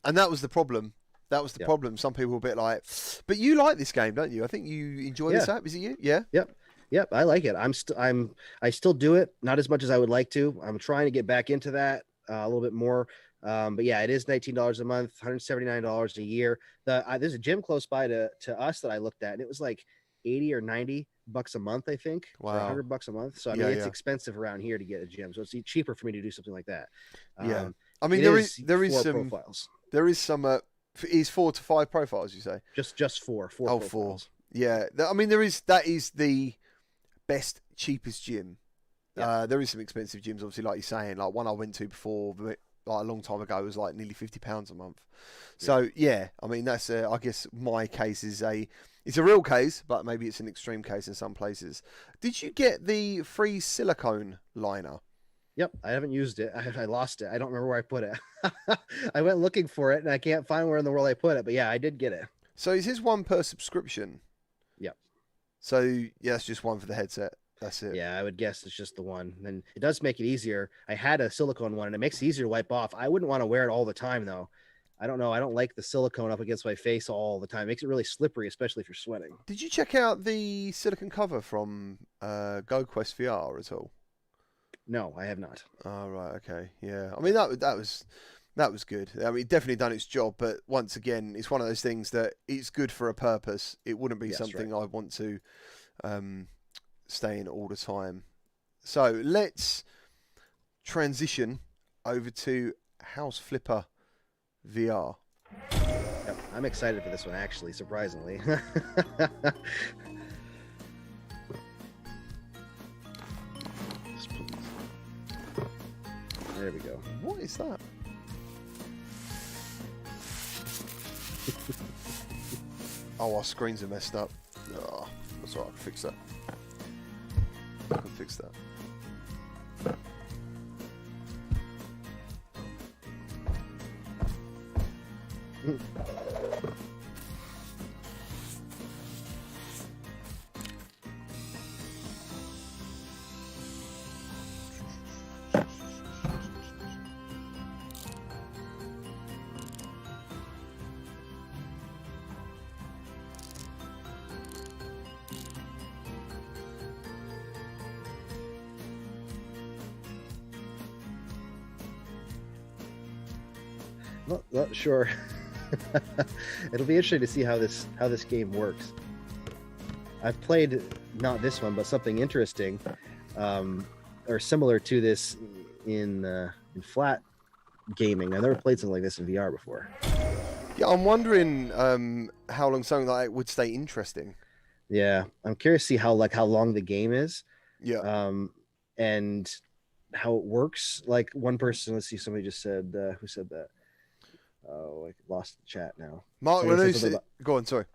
that was the problem. That was the problem. Some people were a bit like, but you like this game, don't you? I think you enjoy this app. Is it you? Yeah. Yep. I like it. I still do it, not as much as I would like to. I'm trying to get back into that a little bit more. But yeah, it is $19 a month, $179 a year. There's a gym close by to us that I looked at, and it was like $80 or $90 a month, I think. Wow. For $100 a month. So I mean, it's expensive around here to get a gym, so it's cheaper for me to do something like that. Yeah. I mean, there is some profiles. There is some. Is 4 to 5 profiles? You say? Just 4. 4 Oh, profiles. 4. Yeah. I mean, that is the best, cheapest gym. Yeah. There is some expensive gyms, obviously, like you're saying. Like one I went to before, like a long time ago, was like nearly £50 a month. So yeah, I mean, that's I guess my case is it's a real case, but maybe it's an extreme case in some places. Did you get the free silicone liner? Yep, I haven't used it. I lost it. I don't remember where I put it. I went looking for it, and I can't find where in the world I put it. But yeah, I did get it. So is this one per subscription? Yep. So yeah, it's just one for the headset. That's it. Yeah, I would guess it's just the one. And it does make it easier. I had a silicone one, and it makes it easier to wipe off. I wouldn't want to wear it all the time, though. I don't know. I don't like the silicone up against my face all the time. It makes it really slippery, especially if you're sweating. Did you check out the silicone cover from Quest VR at all? No, I have not. Oh, right. Okay. Yeah. I mean, that was good. I mean, it definitely done its job. But once again, it's one of those things that it's good for a purpose. It wouldn't be something I want to stay in all the time. So let's transition over to House Flipper VR. Yep, I'm excited for this one, actually, surprisingly. There we go. What is that? Oh, our screens are messed up. Oh, that's all right. I can fix that. I can fix that. Not sure. It'll be interesting to see how this game works. I've played not this one, but something interesting, or similar to this in flat gaming. I've never played something like this in VR before. Yeah, I'm wondering how long something like that would stay interesting. Yeah, I'm curious to see how long the game is. Yeah. And how it works. Like one person, let's see, somebody just said, who said that? Oh, I lost the chat now. Mark Lanucci. Go on, sorry.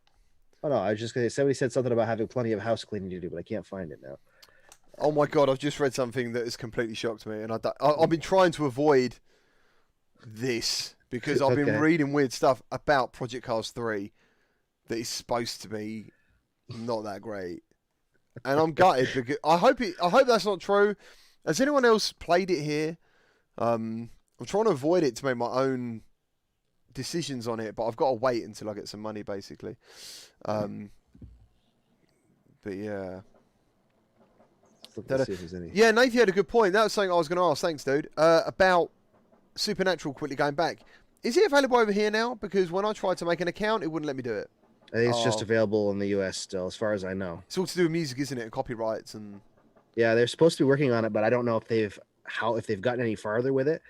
Oh no, I was just gonna say somebody said something about having plenty of house cleaning to do, but I can't find it now. Oh my god, I've just read something that has completely shocked me, and I've been trying to avoid this because I've been reading weird stuff about Project Cars 3 that is supposed to be not that great, and I'm gutted because I hope that's not true. Has anyone else played it here? I'm trying to avoid it to make my own decisions on it, but I've got to wait until I get some money, basically. But yeah. Let's see if there's any. Yeah, Nathan had a good point. That was something I was going to ask. Thanks, dude. About Supernatural, quickly going back. Is it available over here now? Because when I tried to make an account, it wouldn't let me do it. I think it's just available in the US still, as far as I know. It's all to do with music, isn't it? And copyrights and. Yeah, they're supposed to be working on it, but I don't know if they've gotten any farther with it.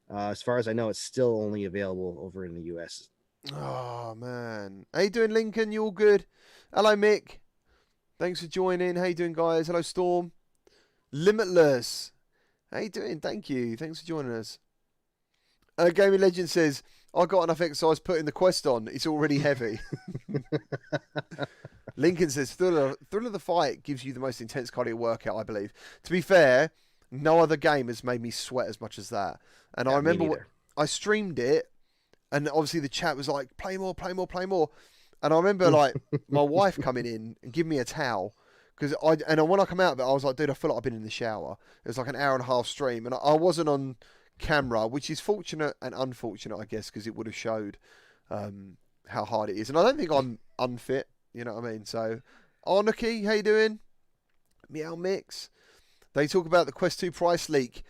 As far as I know, it's still only available over in the US. Oh man, how you doing, Lincoln? You all good? Hello, Mick. Thanks for joining. How you doing, guys? Hello, Storm. Limitless. How you doing? Thank you. Thanks for joining us. Gaming Legend says, I got enough exercise putting the Quest on. It's already heavy. Lincoln says, thrill of the fight gives you the most intense cardio workout, I believe. To be fair, no other game has made me sweat as much as that. And I remember I streamed it, and obviously the chat was like, play more, play more, play more. And I remember like my wife coming in and giving me a towel. When I come out of it, I was like, dude, I feel like I've been in the shower. It was like an hour and a half stream, and I wasn't on camera, which is fortunate and unfortunate, I guess, because it would have showed how hard it is. And I don't think I'm unfit, you know what I mean? So, Arnaki, how you doing? Meow Mix. They talk about the Quest 2 price leak.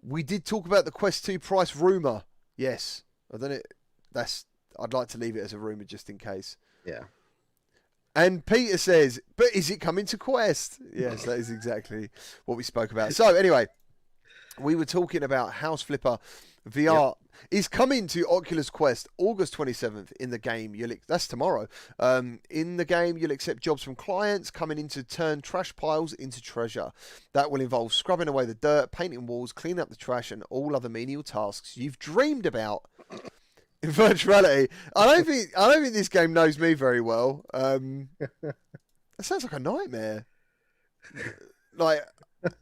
We did talk about the Quest 2 price rumour. Yes. I don't know. I'd like to leave it as a rumour just in case. Yeah. And Peter says, but is it coming to Quest? Yes, that is exactly what we spoke about. So anyway, we were talking about House Flipper VR is coming to Oculus Quest August 27th in the game. That's tomorrow. In the game, you'll accept jobs from clients coming in to turn trash piles into treasure. That will involve scrubbing away the dirt, painting walls, cleaning up the trash, and all other menial tasks you've dreamed about. In virtuality, I don't think this game knows me very well. That sounds like a nightmare. Like,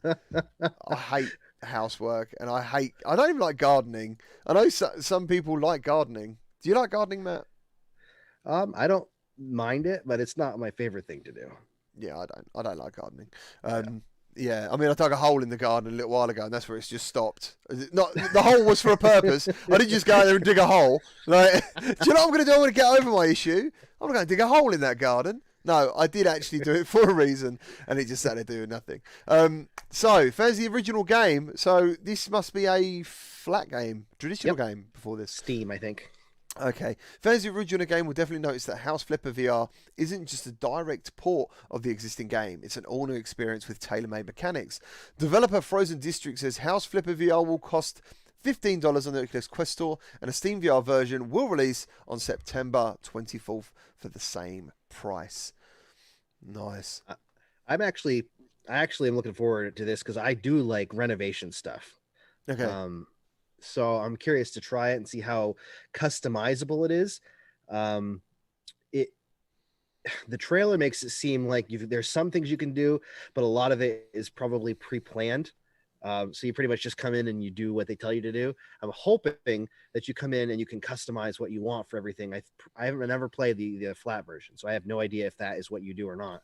I hate housework, and I don't even like gardening. I know some people like gardening. Do you like gardening, Matt? I don't mind it, but it's not my favorite thing to do. Yeah, I don't like gardening. Yeah, I mean, I dug a hole in the garden a little while ago, and that's where it's just stopped. Not the hole was for a purpose. I didn't just go out there and dig a hole. Like, do you know what I'm going to do? I'm going to get over my issue. I'm going to dig a hole in that garden. No, I did actually do it for a reason, and it just sat there doing nothing. So, there's the original game. So, this must be a flat game, traditional game before this. Steam, I think. Okay, fans of the original game will definitely notice that House Flipper VR isn't just a direct port of the existing game. It's an all-new experience with tailor-made mechanics. Developer Frozen District says House Flipper VR will cost $15 on the Oculus Quest Store, and a Steam VR version will release on September 24th for the same price. Nice. I actually am looking forward to this because I do like renovation stuff. Okay. So I'm curious to try it and see how customizable it is. The trailer makes it seem like there's some things you can do, but a lot of it is probably pre-planned. So you pretty much just come in and you do what they tell you to do. I'm hoping that you come in and you can customize what you want for everything. I haven't never played the flat version, so I have no idea if that is what you do or not.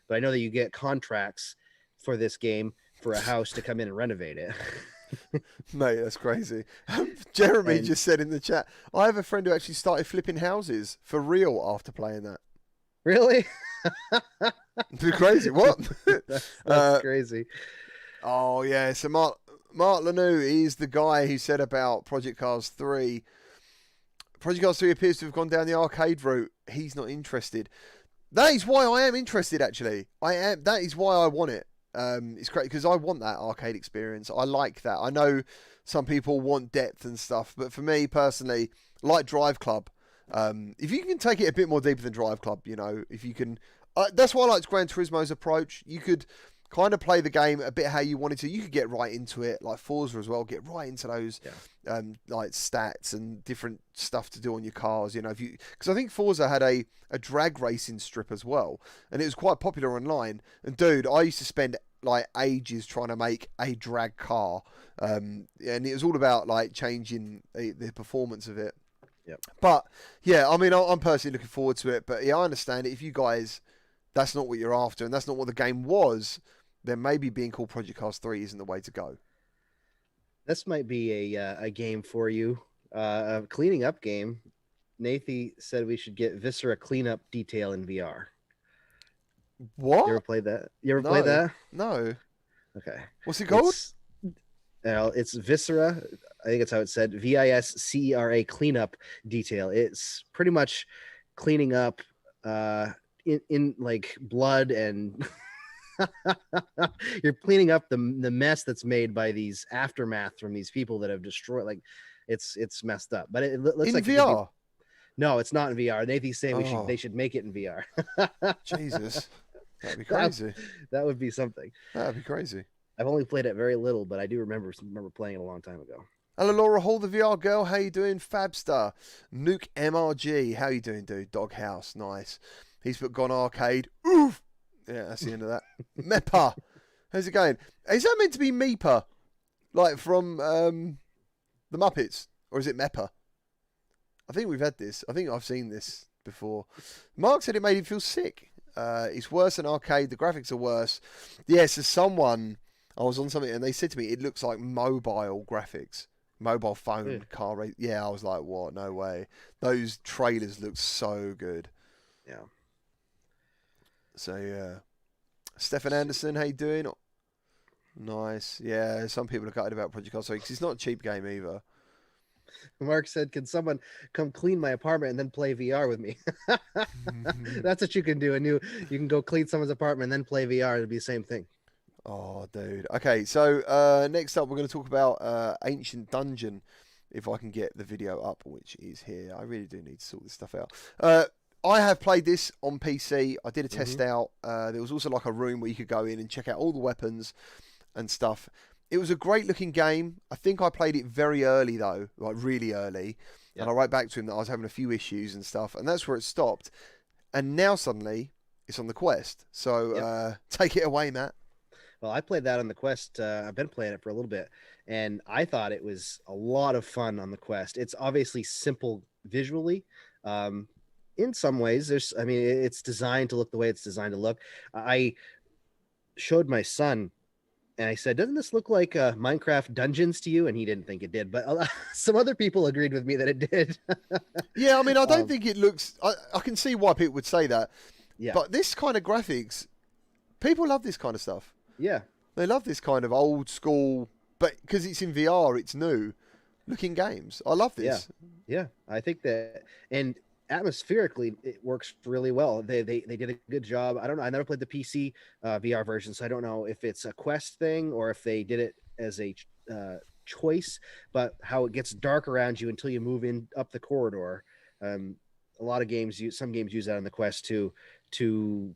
But I know that you get contracts for this game for a house to come in and renovate it. Mate, that's crazy. Jeremy just said in the chat, I have a friend who actually started flipping houses for real after playing that. Really? It's crazy. What? That's crazy. Oh, yeah. So Mark Lanou is the guy who said about Project Cars 3. Project Cars 3 appears to have gone down the arcade route. He's not interested. That is why I am interested, actually. That is why I want it. It's great because I want that arcade experience. I like that. I know some people want depth and stuff, but for me personally, like Drive Club, if you can take it a bit more deeper than Drive Club, you know, if you can, that's why I liked Gran Turismo's approach. You could kind of play the game a bit how you wanted to. You could get right into it, like Forza as well. Get right into those, like stats and different stuff to do on your cars. You know, if you, because I think Forza had a drag racing strip as well, and it was quite popular online. And dude, I used to spend like ages trying to make a drag car, and it was all about like changing the performance of it. Yep. But yeah, I mean, I'm personally looking forward to it. But yeah, I understand it. If you guys, that's not what you're after, and that's not what the game was, then maybe being called Project Cars 3 isn't the way to go. This might be a game for you, a cleaning up game. Nathy said we should get Viscera cleanup detail in VR. What? You ever played that? You ever played that? No. Okay. What's it called? It's Viscera. I think that's how it said. Viscera cleanup detail. It's pretty much cleaning up in like blood and you're cleaning up the mess that's made by these aftermath from these people that have destroyed. Like it's messed up. But it looks in like VR. No, it's not in VR. Nathan's saying they should make it in VR. Jesus, that'd be crazy. That would be something. That'd be crazy. I've only played it very little, but I do remember playing it a long time ago. Hello, Laura Hall, the VR girl. How you doing? Fabstar. Nuke MRG. How you doing, dude? Doghouse. Nice. He's put Gone Arcade. Oof. Yeah, that's the end of that. Mepa. How's it going? Is that meant to be Meepa? Like from the Muppets? Or is it Mepa? I think we've had this. I think I've seen this before. Mark said it made him feel sick. It's worse than arcade. The graphics are worse. Yes, as someone... I was on something and they said to me, it looks like mobile graphics. Mobile phone car race. Yeah, I was like, what? No way. Those trailers look so good. Yeah. So, yeah. Stefan Anderson, how you doing? Nice. Yeah, some people are gutted about Project Cars because it's not a cheap game either. Mark said, can someone come clean my apartment and then play VR with me? That's what you can do. You can go clean someone's apartment and then play VR. It'll be the same thing. Oh, dude. Okay, so next up we're going to talk about Ancient Dungeon, if I can get the video up, which is here. I really do need to sort this stuff out. I have played this on PC. I did a test out. There was also like a room where you could go in and check out all the weapons and stuff. It was a great looking game. I think I played it very early though, like really early. Yep. And I wrote back to him that I was having a few issues and stuff, and that's where it stopped. And now suddenly it's on the Quest. So take it away, Matt. Well, I played that on the Quest. I've been playing it for a little bit, and I thought it was a lot of fun on the Quest. It's obviously simple visually. In some ways, it's designed to look the way it's designed to look. I showed my son, and I said, doesn't this look like Minecraft Dungeons to you? And he didn't think it did, but some other people agreed with me that it did. Yeah, I mean, I don't think it looks... I can see why people would say that. Yeah. But this kind of graphics, people love this kind of stuff. Yeah. They love this kind of old school, but because it's in VR, it's new looking games. I love this. Yeah. I think that, and atmospherically, it works really well. They did a good job. I don't know. I never played the PC VR version, so I don't know if it's a Quest thing or if they did it as a choice, but how it gets dark around you until you move in up the corridor. A lot of games some games use that on the Quest to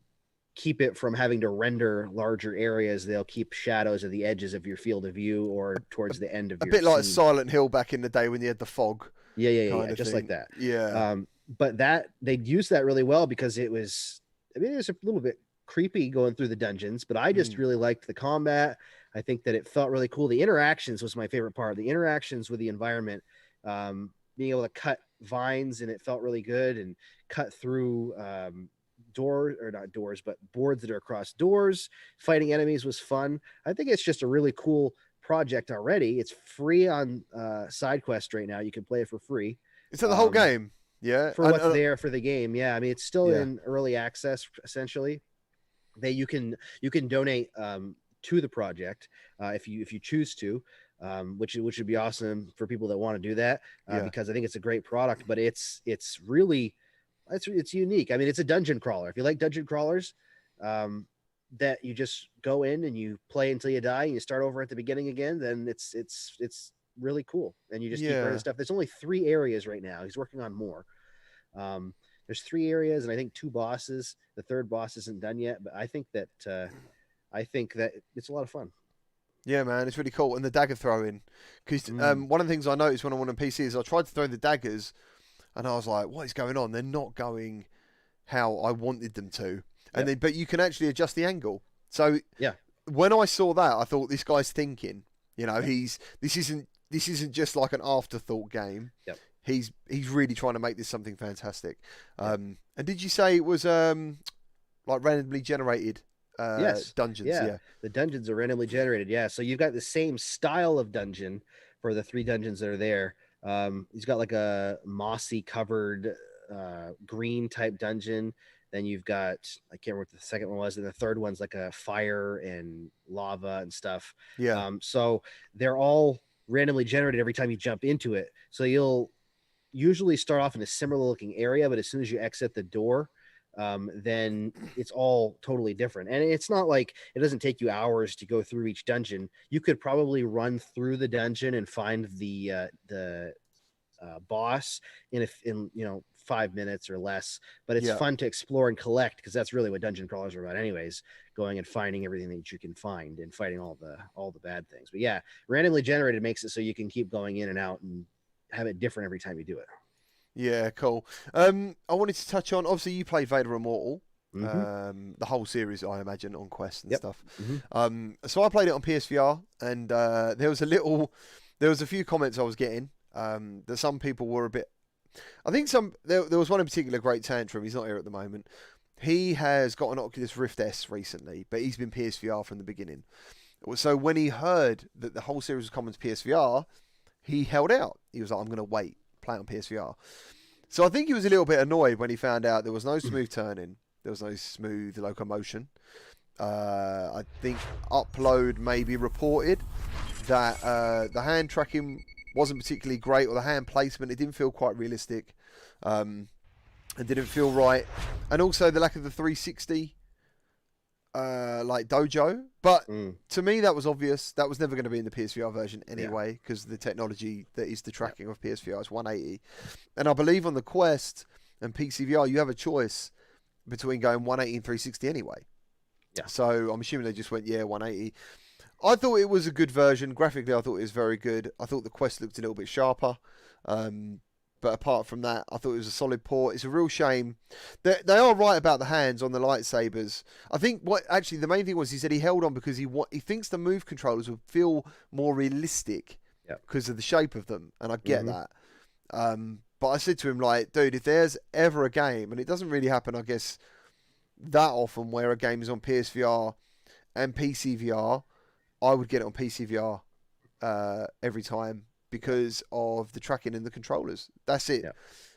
keep it from having to render larger areas. They'll keep shadows at the edges of your field of view or towards the end of your bit like scene. Silent Hill back in the day when you had the fog. Yeah, just like that. Yeah. But they used that really well because it was a little bit creepy going through the dungeons, but I just really liked the combat. I think that it felt really cool. The interactions was my favorite part. The interactions with the environment, being able to cut vines, and it felt really good, and cut through not doors, but boards that are across doors. Fighting enemies was fun. I think it's just a really cool project already. It's free on SideQuest right now. You can play it for free. Is that the whole game? Yeah. For what's there for the game. Yeah. I mean, it's still in early access, essentially. You can donate to the project if you choose to, which would be awesome for people that want to do that, because I think it's a great product, but it's really... It's unique. I mean, it's a dungeon crawler. If you like dungeon crawlers, that you just go in and you play until you die and you start over at the beginning again, then it's really cool. And you just keep learning Yeah. stuff. There's only 3 areas right now. He's working on more. There's 3 areas and I think 2 bosses. The 3rd boss isn't done yet, but I think that it's a lot of fun. Yeah, man, it's really cool. And the dagger throwing. Because one of the things I noticed when I went on PC is I tried to throw the daggers and I was like, what is going on? They're not going how I wanted them to. And then, but you can actually adjust the angle. So yeah, when I saw that, I thought this guy's thinking. You know, this isn't just like an afterthought game. Yep. He's really trying to make this something fantastic. And did you say it was like randomly generated yes. dungeons? Yeah, the dungeons are randomly generated. Yeah, so you've got the same style of dungeon for the 3 dungeons that are there. He's got like a mossy covered green type dungeon. Then you've got, I can't remember what the second one was, and the 3rd one's like a fire and lava and stuff. Yeah. So they're all randomly generated every time you jump into it. So you'll usually start off in a similar looking area, but as soon as you exit the door, then it's all totally different. And it's not like it doesn't take you hours to go through each dungeon. You could probably run through the dungeon and find the boss in 5 minutes or less, but it's fun to explore and collect, because that's really what dungeon crawlers are about anyways, going and finding everything that you can find and fighting all the bad things. But yeah, randomly generated makes it so you can keep going in and out and have it different every time you do it. Yeah, cool. I wanted to touch on, obviously you played Vader Immortal, the whole series, I imagine, on Quest and stuff. So I played it on PSVR, and there was a few comments I was getting that some people were a bit. I think there was one in particular, great tantrum. He's not here at the moment. He has got an Oculus Rift S recently, but he's been PSVR from the beginning. So when he heard that the whole series was coming to PSVR, he held out. He was like, I'm going to wait, play it on PSVR. So I think he was a little bit annoyed when he found out there was no smooth turning, there was no smooth locomotion. I think Upload maybe reported that the hand tracking wasn't particularly great, or the hand placement, it didn't feel quite realistic, and didn't feel right, and also the lack of the 360 like dojo. But to me, that was obvious. That was never going to be in the PSVR version anyway, because the technology that is the tracking of PSVR is 180, and I believe on the Quest and PCVR you have a choice between going 180 and 360 anyway. So I'm assuming they just went 180. I thought it was a good version. Graphically, I thought it was very good. I thought the Quest looked a little bit sharper. But apart from that, I thought it was a solid port. It's a real shame. They are right about the hands on the lightsabers. I think the main thing was he said he held on because he thinks the move controllers would feel more realistic because of the shape of them. And I get that. But I said to him, like, dude, if there's ever a game, and it doesn't really happen, I guess, that often where a game is on PSVR and PCVR, I would get it on PCVR every time because of the tracking and the controllers. That's it,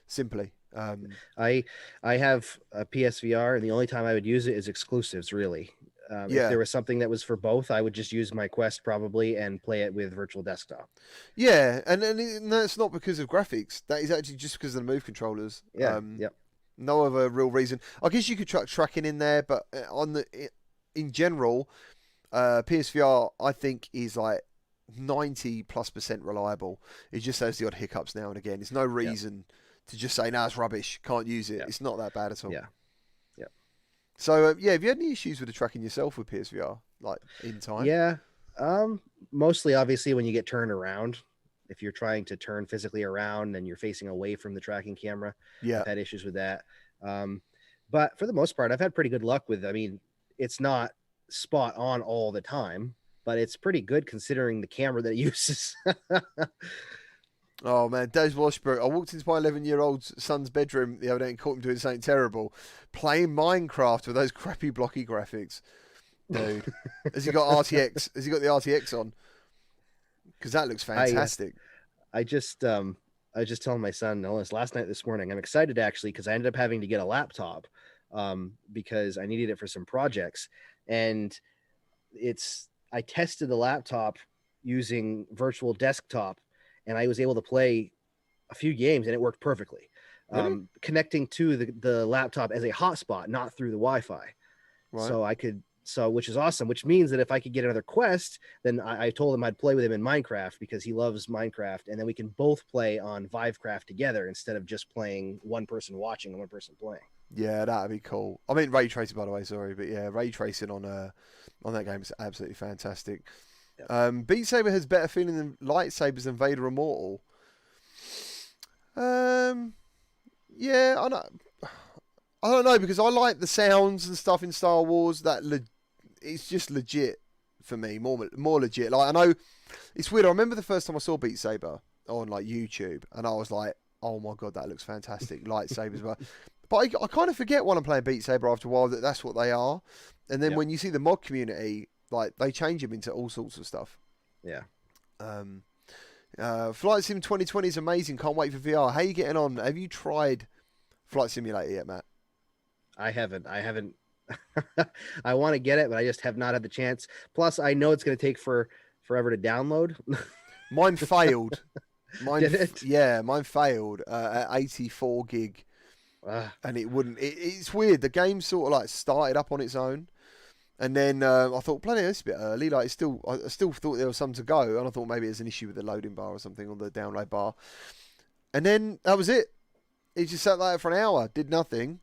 simply. I have a PSVR, and the only time I would use it is exclusives, really. If there was something that was for both, I would just use my Quest probably and play it with virtual desktop. Yeah, and that's not because of graphics. That is actually just because of the move controllers. No other real reason. I guess you could track tracking in there, but in general, PSVR I think is like 90+% reliable. It just has the odd hiccups now and again. There's no reason to just say, "No, it's rubbish. Can't use it." It's not that bad at all. So have you had any issues with the tracking yourself with PSVR, like in time? Mostly obviously when you get turned around. If you're trying to turn physically around and you're facing away from the tracking camera, I've had issues with that. But for the most part, I've had pretty good luck with. I mean, it's not spot on all the time, but it's pretty good considering the camera that it uses. Oh man, Des Washburn. I walked into my 11-year-old son's bedroom the other day and caught him doing something terrible, playing Minecraft with those crappy blocky graphics. Dude, has he got RTX? Has he got the RTX on? Because that looks fantastic. I just telling my son last night, this morning. I'm excited actually because I ended up having to get a laptop because I needed it for some projects, and I tested the laptop using virtual desktop, and I was able to play a few games, and it worked perfectly. Connecting to the laptop as a hotspot, not through the Wi-Fi. Right. So I could So, which is awesome, which means that if I could get another Quest, then I told him I'd play with him in Minecraft because he loves Minecraft. And then we can both play on Vivecraft together instead of just playing one person watching and one person playing. Yeah, that'd be cool. I mean, ray tracing, by the way, sorry. But yeah, ray tracing on that game is absolutely fantastic. Yep. Beat Saber has better feeling than lightsabers than Vader Immortal. Yeah, I don't know, because I like the sounds and stuff in Star Wars. It's just legit for me, more legit. Like, I know it's weird. I remember the first time I saw Beat Saber on like YouTube, and I was like, "Oh my god, that looks fantastic!" Lightsabers, but I kind of forget when I'm playing Beat Saber after a while that that's what they are. And then when you see the mod community, like they change them into all sorts of stuff. Yeah. Flight Sim 2020 is amazing. Can't wait for VR. How are you getting on? Have you tried Flight Simulator yet, Matt? I haven't. I want to get it, but I just have not had the chance. Plus, I know it's going to take forever to download. Mine failed. Did it? Yeah, mine failed at 84 gig. And it wouldn't. It's weird. The game sort of like started up on its own, and then I thought, bloody hell, it's a bit early. Like, I still thought there was some to go, and I thought maybe there's an issue with the loading bar or something on the download bar. And then that was it. It just sat there for an hour, did nothing,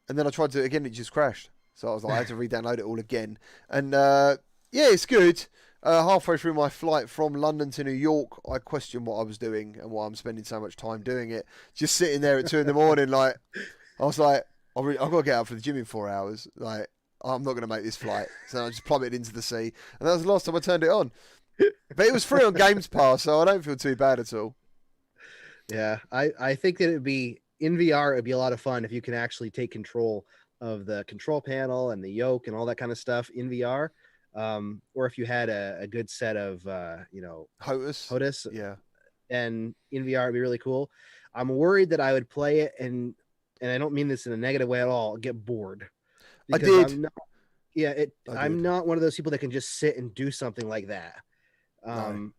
and then I tried to do it again. It just crashed. So I was like, I had to re-download it all again. And yeah, it's good. Halfway through my flight from London to New York, I questioned what I was doing and why I'm spending so much time doing it. Just sitting there at 2 in the morning, like, I was like, I've got to get out for the gym in 4 hours. Like, I'm not going to make this flight. So I just plummeted into the sea. And that was the last time I turned it on. But it was free on Games Pass, so I don't feel too bad at all. Yeah, I think that it'd be, in VR, it'd be a lot of fun if you can actually take control of the control panel and the yoke and all that kind of stuff in VR. Or if you had a good set of, HOTAS. Yeah. And in VR, it'd be really cool. I'm worried that I would play it, and I don't mean this in a negative way at all, get bored. I did. I'm not one of those people that can just sit and do something like that. No.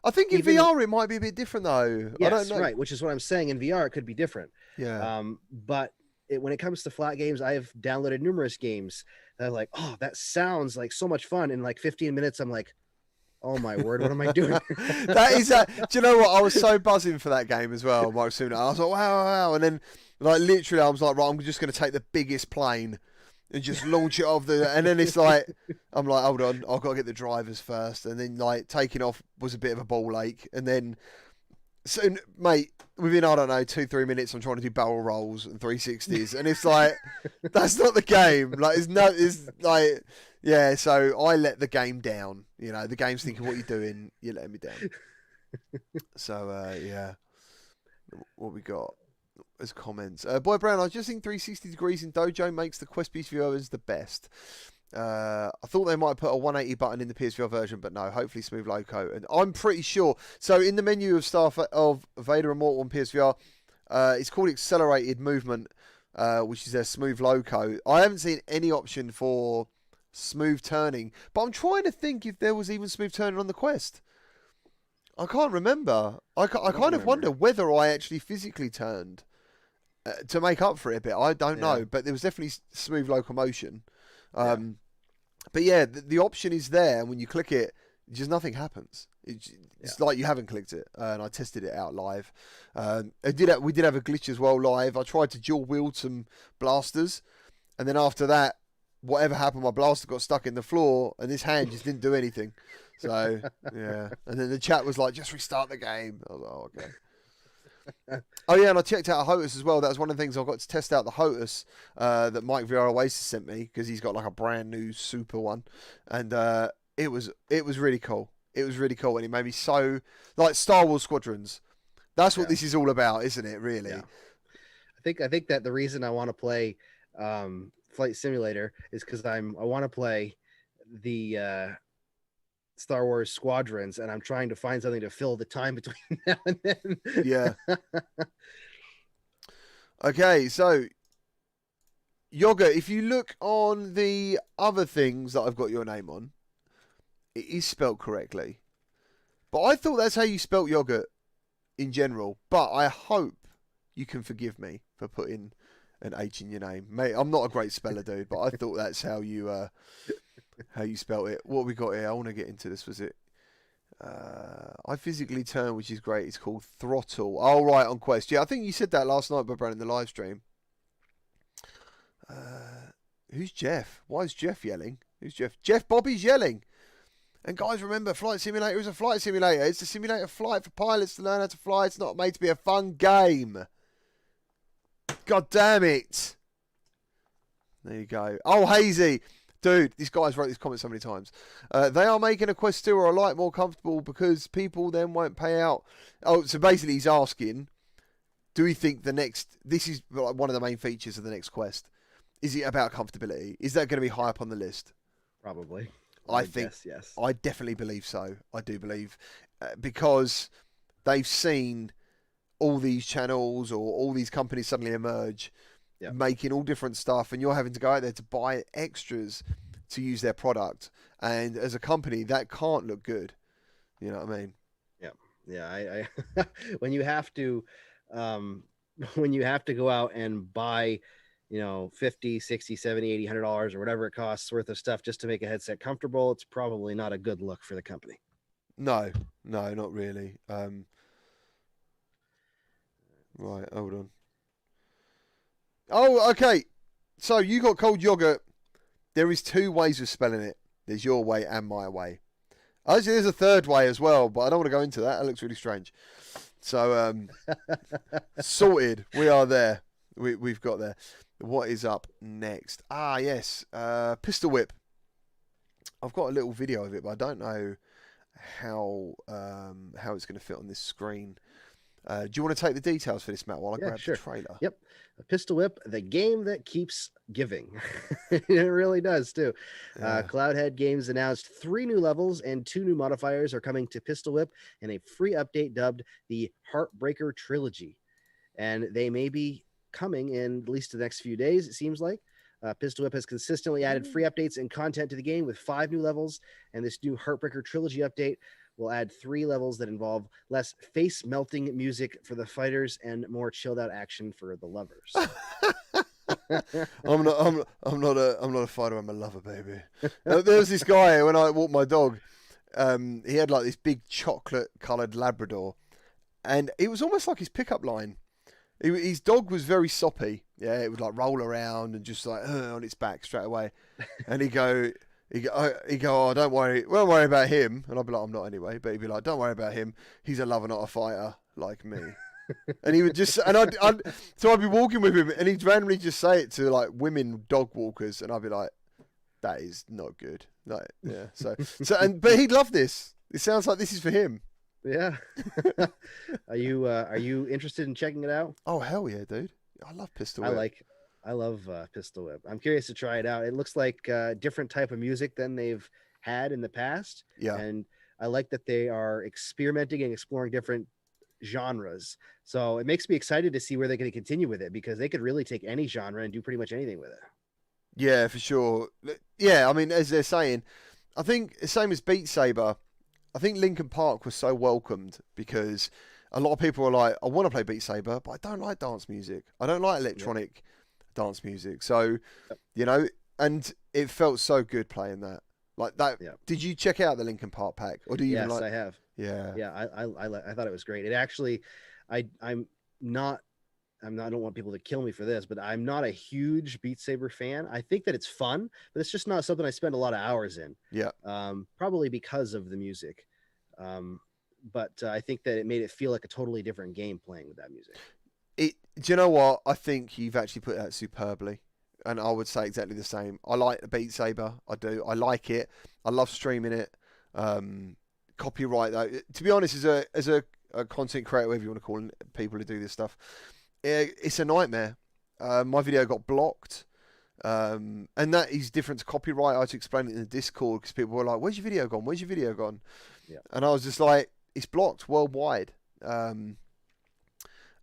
I think in VR it might be a bit different though. Yes, I don't know. Right, which is what I'm saying. In VR, it could be different. Yeah. But when it comes to flat games, I have downloaded numerous games that are like, oh, that sounds like so much fun. In like 15 minutes, I'm like, oh my word, what am I doing? That is do you know what? I was so buzzing for that game as well, Mark Sooner. I was like, wow. And then like literally I was like, right, I'm just gonna take the biggest plane and just launch it off and then it's like, I'm like, hold on, I've got to get the drivers first. And then like taking off was a bit of a ball ache. And then so, mate, within, I don't know, 2-3 minutes, I'm trying to do barrel rolls and 360s, and it's like, that's not the game. Like, it's like, yeah. So I let the game down. You know, the game's thinking, what you're doing, you're letting me down. So yeah, what we got as comments? Boy Brown, I just think 360 degrees in Dojo makes the Quest PSVR the best. I thought they might put a 180 button in the PSVR version, but no, hopefully Smooth Loco. And I'm pretty sure. So in the menu of stuff of Vader Immortal and PSVR, it's called Accelerated Movement, which is their Smooth Loco. I haven't seen any option for smooth turning, but I'm trying to think if there was even smooth turning on the Quest. I can't remember. I kind of wonder whether I actually physically turned to make up for it a bit. I don't know, but there was definitely smooth locomotion. But yeah, the option is there, and when you click it, just nothing happens. It's like you haven't clicked it. And I tested it out live. We did have a glitch as well live. I tried to dual wield some blasters, and then after that, whatever happened, my blaster got stuck in the floor, and this hand just didn't do anything. So yeah, and then the chat was like, "Just restart the game." I was like, "Oh, okay." Oh yeah, and I checked out a HOTAS as well. That was one of the things I got to test out, the HOTAS that Mike VR Oasis sent me, because he's got like a brand new super one, and it was really cool. It was really cool, and it made me so like Star Wars Squadrons. That's what this is all about, isn't it? Really. Yeah. I think that the reason I want to play Flight Simulator is because I want to play the Star Wars Squadrons, and I'm trying to find something to fill the time between now and then. Yeah. Okay, so Yoga, if you look on the other things that I've got your name on, it is spelt correctly. But I thought that's how you spelt yogurt in general. But I hope you can forgive me for putting an H in your name. Mate, I'm not a great speller, dude, but I thought that's how you spelt it. What we got here? I want to get into this. Was it? I physically turn, which is great. It's called Throttle. Oh, right, on Quest. Yeah, I think you said that last night, Brad, in the live stream. Who's Jeff? Why is Jeff yelling? Who's Jeff? Jeff Bobby's yelling. And guys, remember, Flight Simulator is a flight simulator. It's a simulator flight for pilots to learn how to fly. It's not made to be a fun game. God damn it. There you go. Oh, Hazy. Dude, these guys wrote this comment so many times. They are making a Quest 2 or a Lite more comfortable because people then won't pay out. Oh, so basically he's asking, do we think this is one of the main features of the next Quest. Is it about comfortability? Is that going to be high up on the list? Probably. I think, yes. I definitely believe so. I do believe. Because they've seen all these channels or all these companies suddenly emerge, making all different stuff, and you're having to go out there to buy extras to use their product. And as a company, that can't look good. You know what I mean? Yeah. Yeah. I when you have to go out and buy, $50, $60, $70, $80, $100 or whatever it costs worth of stuff just to make a headset comfortable, it's probably not a good look for the company. No, not really. Right, hold on. Oh, okay. So you got cold yogurt. There is 2 ways of spelling it. There's your way and my way. Actually, there's a 3rd way as well, but I don't want to go into that. That looks really strange. So, sorted. We are there. We've got there. What is up next? Ah, yes. Pistol Whip. I've got a little video of it, but I don't know how it's going to fit on this screen. Do you want to take the details for this, Matt, while I grab the trailer? Yep. Pistol Whip, the game that keeps giving. It really does, too. Yeah. Cloudhead Games announced 3 new levels and 2 new modifiers are coming to Pistol Whip in a free update dubbed the Heartbreaker Trilogy. And they may be coming in at least the next few days, it seems like. Pistol Whip has consistently added free updates and content to the game with 5 new levels, and this new Heartbreaker Trilogy update will add 3 levels that involve less face-melting music for the fighters and more chilled-out action for the lovers. I'm not a fighter. I'm a lover, baby. There was this guy when I walked my dog. He had like this big chocolate-coloured Labrador, and it was almost like his pickup line. His dog was very soppy. Yeah, it would like roll around and just like on its back straight away. And he'd go, oh, don't worry about him. And I'd be like, I'm not anyway. But he'd be like, don't worry about him. He's a lover, not a fighter, like me. And he would just, and so I'd be walking with him, and he'd randomly just say it to like women dog walkers, and I'd be like, that is not good. Like, yeah. But he'd love this. It sounds like this is for him. Yeah. Are you interested in checking it out? Oh hell yeah, dude! I love Pistol Whip. I love Pistol Whip. I'm curious to try it out. It looks like a different type of music than they've had in the past. Yeah. And I like that they are experimenting and exploring different genres. So it makes me excited to see where they're going to continue with it, because they could really take any genre and do pretty much anything with it. Yeah, for sure. Yeah, I mean, as they're saying, I think the same as Beat Saber. I think Linkin Park was so welcomed because a lot of people are like, I want to play Beat Saber, but I don't like dance music. I don't like electronic dance music. So, and it felt so good playing that. Like that. Yeah. Did you check out the Linkin Park pack, or do you? Yes, I have. Yeah. Yeah, I thought it was great. It actually, I don't want people to kill me for this, but I'm not a huge Beat Saber fan. I think that it's fun, but it's just not something I spend a lot of hours in. Yeah. Probably because of the music. But I think that it made it feel like a totally different game playing with that music. Do you know what? I think you've actually put that superbly. And I would say exactly the same. I like the Beat Saber. I do. I like it. I love streaming it. Copyright, though. To be honest, as a content creator, whatever you want to call them, people who do this stuff, it's a nightmare. My video got blocked, and that is different to copyright. I had to explain it in the Discord because people were like, "Where's your video gone? Where's your video gone?" Yeah. And I was just like, "It's blocked worldwide."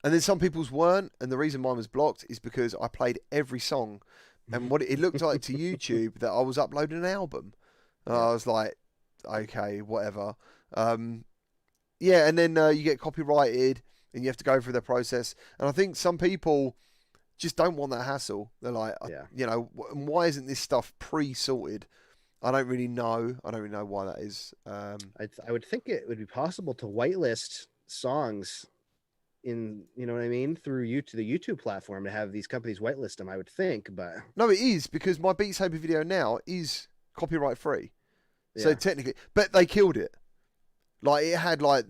And then some people's weren't, and the reason mine was blocked is because I played every song, and what it looked like to YouTube that I was uploading an album. I was like, "Okay, whatever." Yeah, and then you get copyrighted. And you have to go through the process. And I think some people just don't want that hassle. They're like, Yeah. why isn't this stuff pre-sorted? I don't really know. I don't really know why that is. I would think it would be possible to whitelist songs in, you know what I mean, through the YouTube platform, to have these companies whitelist them, I would think, but No, it is, because my Beat Saber video now is copyright free. So technically, but they killed it. Like, it had like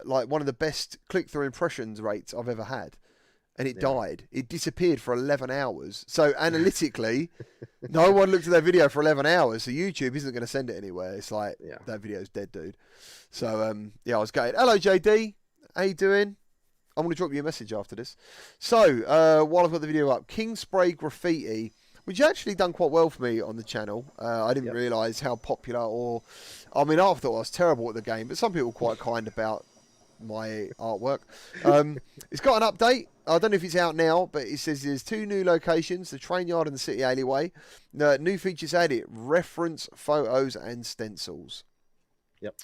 one of the best click-through impressions rates I've ever had, and it died. It disappeared for 11 hours. So analytically, no one looked at that video for 11 hours. So YouTube isn't going to send it anywhere. It's like, that video's dead, dude. So I was gutted. Hello, JD. How you doing? I'm going to drop you a message after this. So while I've got the video up, King Spray Graffiti, which actually done quite well for me on the channel. I didn't realise how popular, I thought I was terrible at the game, but some people were quite kind about my artwork. It's got an update. I don't know if it's out now, but it says there's 2 new locations, the train yard and the city alleyway. New features added, reference photos and stencils. Yep.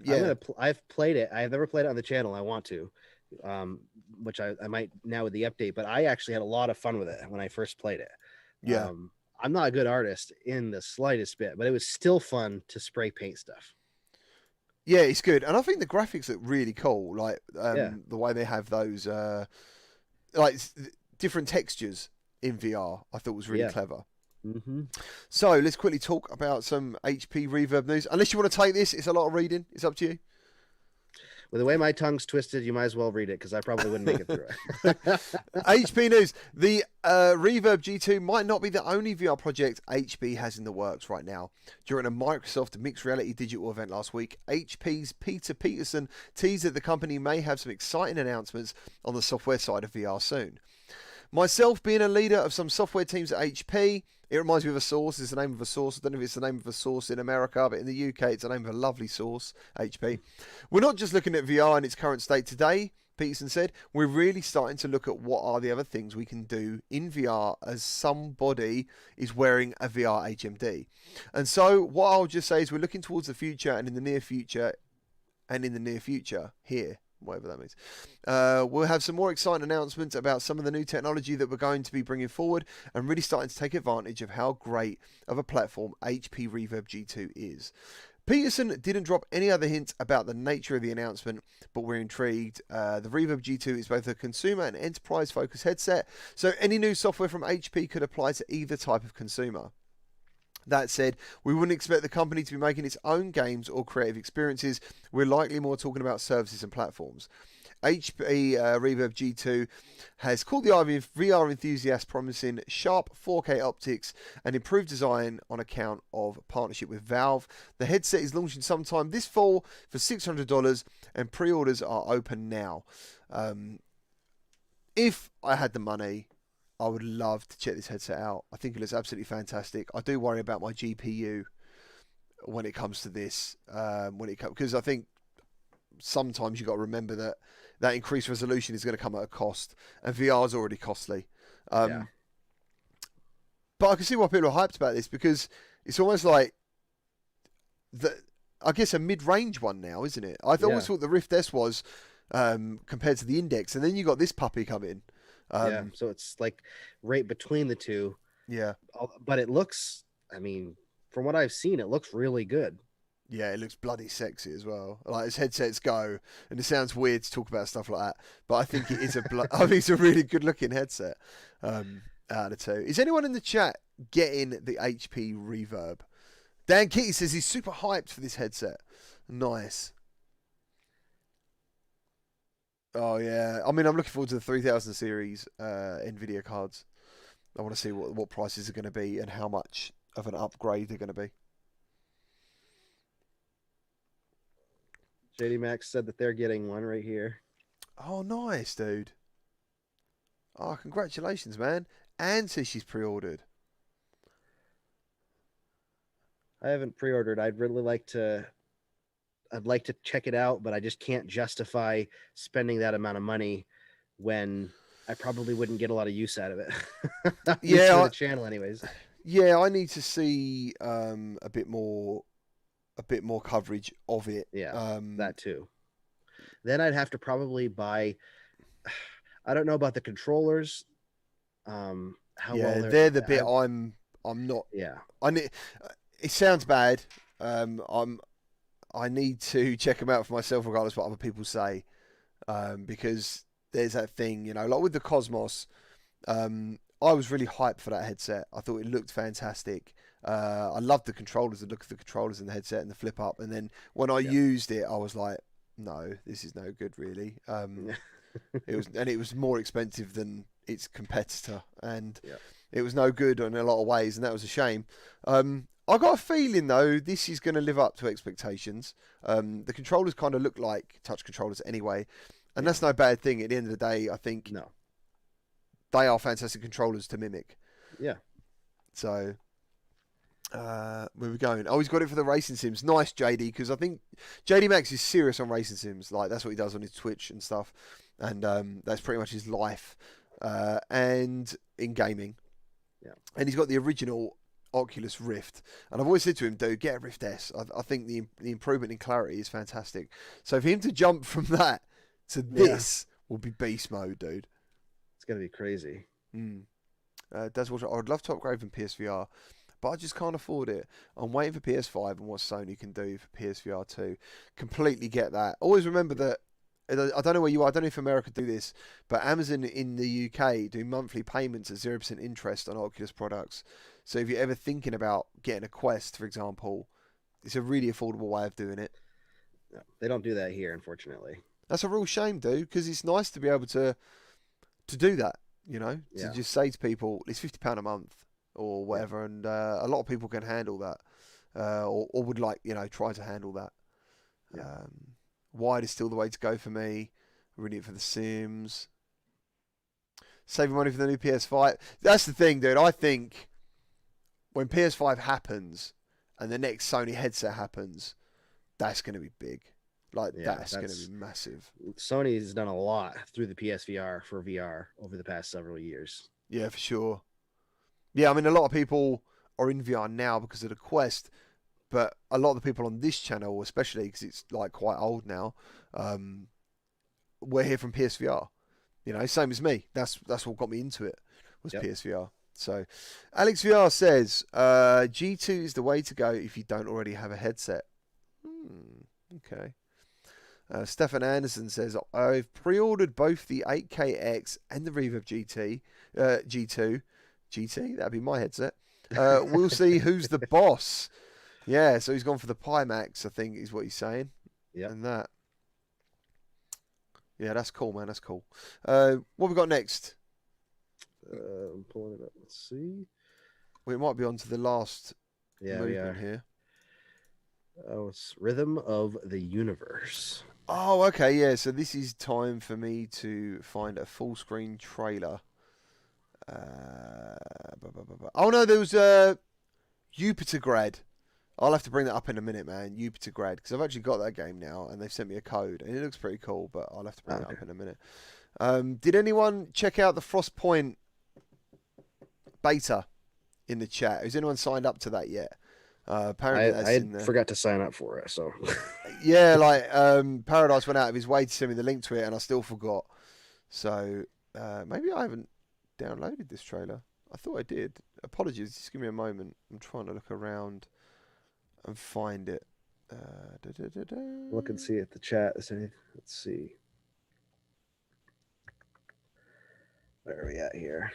Yeah. I've played it. I've never played it on the channel. I want to, which I might now with the update, but I actually had a lot of fun with it when I first played it. Yeah. I'm not a good artist in the slightest bit, but it was still fun to spray paint stuff. Yeah, it's good. And I think the graphics look really cool. Like, the way they have those, different textures in VR, I thought was really clever. Mm-hmm. So let's quickly talk about some HP Reverb news. Unless you want to take this, it's a lot of reading. It's up to you. With the way my tongue's twisted, you might as well read it, because I probably wouldn't make it through it. HP news. The Reverb G2 might not be the only VR project HP has in the works right now. During a Microsoft Mixed Reality Digital event last week, HP's Peter Peterson teased that the company may have some exciting announcements on the software side of VR soon. Myself being a leader of some software teams at HP, it reminds me of a sauce. It's the name of a sauce. I don't know if it's the name of a sauce in America, but in the UK, it's the name of a lovely sauce, HP. We're not just looking at VR in its current state today, Peterson said. We're really starting to look at what are the other things we can do in VR as somebody is wearing a VR HMD. And so what I'll just say is we're looking towards the future, and in the near future, here, whatever that means. We'll have some more exciting announcements about some of the new technology that we're going to be bringing forward, and really starting to take advantage of how great of a platform HP Reverb G2 is. Peterson didn't drop any other hints about the nature of the announcement, but we're intrigued. The Reverb G2 is both a consumer and enterprise focused headset, so any new software from HP could apply to either type of consumer. That said, we wouldn't expect the company to be making its own games or creative experiences. We're likely more talking about services and platforms. HP Reverb G2 has caught the eye of VR enthusiasts, promising sharp 4K optics and improved design on account of partnership with Valve. The headset is launching sometime this fall for $600, and pre-orders are open now. If I had the money, I would love to check this headset out. I think it looks absolutely fantastic. I do worry about my GPU when it comes to this, because I think sometimes you've got to remember that increased resolution is going to come at a cost, and VR is already costly. But I can see why people are hyped about this, because it's almost like I guess a mid-range one now, isn't it? I always thought the Rift S was compared to the Index, and then you got this puppy come in. So it's like right between the two. Yeah. But it looks, from what I've seen, it looks really good. Yeah, it looks bloody sexy as well. Like, as headsets go, and it sounds weird to talk about stuff like that, but I think it is I think it's a really good looking headset. Out of two. Is anyone in the chat getting the HP Reverb? Dan Kitty says he's super hyped for this headset. Nice. Oh yeah, I'm looking forward to the 3000 series Nvidia cards. I want to see what prices are going to be and how much of an upgrade they're going to be. JD Max said that they're getting one right here. Oh, nice, dude. Oh, congratulations, man. Anne says she's pre-ordered. I haven't pre-ordered. I'd like to check it out, but I just can't justify spending that amount of money when I probably wouldn't get a lot of use out of it. Yeah, for the channel anyways. Yeah, I need to see a bit more coverage of it. Yeah, that too. Then I'd have to probably buy. I don't know about the controllers. How Yeah, well they're the bit I'm not. yeah. I need. It sounds bad. I need to check them out for myself, regardless of what other people say, because there's that thing, like with the Cosmos. I was really hyped for that headset. I thought it looked fantastic. I loved the controllers, the look of the controllers and the headset and the flip up. And then when I used it, I was like, no, this is no good, really. It was more expensive than its competitor, and it was no good in a lot of ways, and that was a shame. I got a feeling though this is going to live up to expectations. The controllers kind of look like touch controllers anyway, and that's no bad thing. At the end of the day, I think they are fantastic controllers to mimic. Yeah. So, where are we going? Oh, he's got it for the racing sims. Nice, JD, because I think JD Max is serious on racing sims. Like, that's what he does on his Twitch and stuff. And that's pretty much his life. And in gaming. Yeah. And he's got the original Oculus Rift. And I've always said to him, dude, get a Rift S. I think the improvement in clarity is fantastic. So for him to jump from that to this will be beast mode, dude. It's going to be crazy. I would love to upgrade from PSVR, but I just can't afford it. I'm waiting for PS5 and what Sony can do for PSVR 2. Completely get that. Always remember that, I don't know where you are, I don't know if America do this, but Amazon in the UK do monthly payments at 0% interest on Oculus products. So if you're ever thinking about getting a Quest, for example, it's a really affordable way of doing it. No, they don't do that here, unfortunately. That's a real shame, dude, because it's nice to be able to do that, to just say to people, it's £50 a month or whatever, and a lot of people can handle that, or would try to handle that. Wide is still the way to go for me. Reading it for the Sims. Saving money for the new PS5. That's the thing, dude. I think when PS5 happens and the next Sony headset happens, that's going to be big. That's going to be massive. Sony's done a lot through the PSVR for VR over the past several years. Yeah, for sure. Yeah, I mean, a lot of people are in VR now because of the Quest, but a lot of the people on this channel, especially because it's quite old now, we're here from PSVR. Same as me. That's what got me into it, was PSVR. So, Alex VR says, G2 is the way to go if you don't already have a headset. Okay. Stefan Anderson says, I've pre-ordered both the 8KX and the Reverb G2. GT, that'd be my headset. We'll see who's the boss. Yeah, so he's gone for the Pimax, I think is what he's saying. Yeah. And that. Yeah, that's cool, man. That's cool. What have we got next? I'm pulling it up. Let's see. We might be on to the last movement here. Oh, it's Rhythm of the Universe. Oh, okay, yeah. So this is time for me to find a full screen trailer. Oh no, there was Jupitergrad. I'll have to bring that up in a minute, man. Jupitergrad, because I've actually got that game now, and they've sent me a code, and it looks pretty cool. But I'll have to bring it up in a minute. Did anyone check out the Frostpoint beta in the chat? Has anyone signed up to that yet? Apparently that's in there. I forgot to sign up for it, so yeah, Paradise went out of his way to send me the link to it, and I still forgot. So maybe I haven't downloaded this trailer. I thought I did. Apologies, just give me a moment. I'm trying to look around and find it. Look and see at the chat. Let's see. Where are we at here?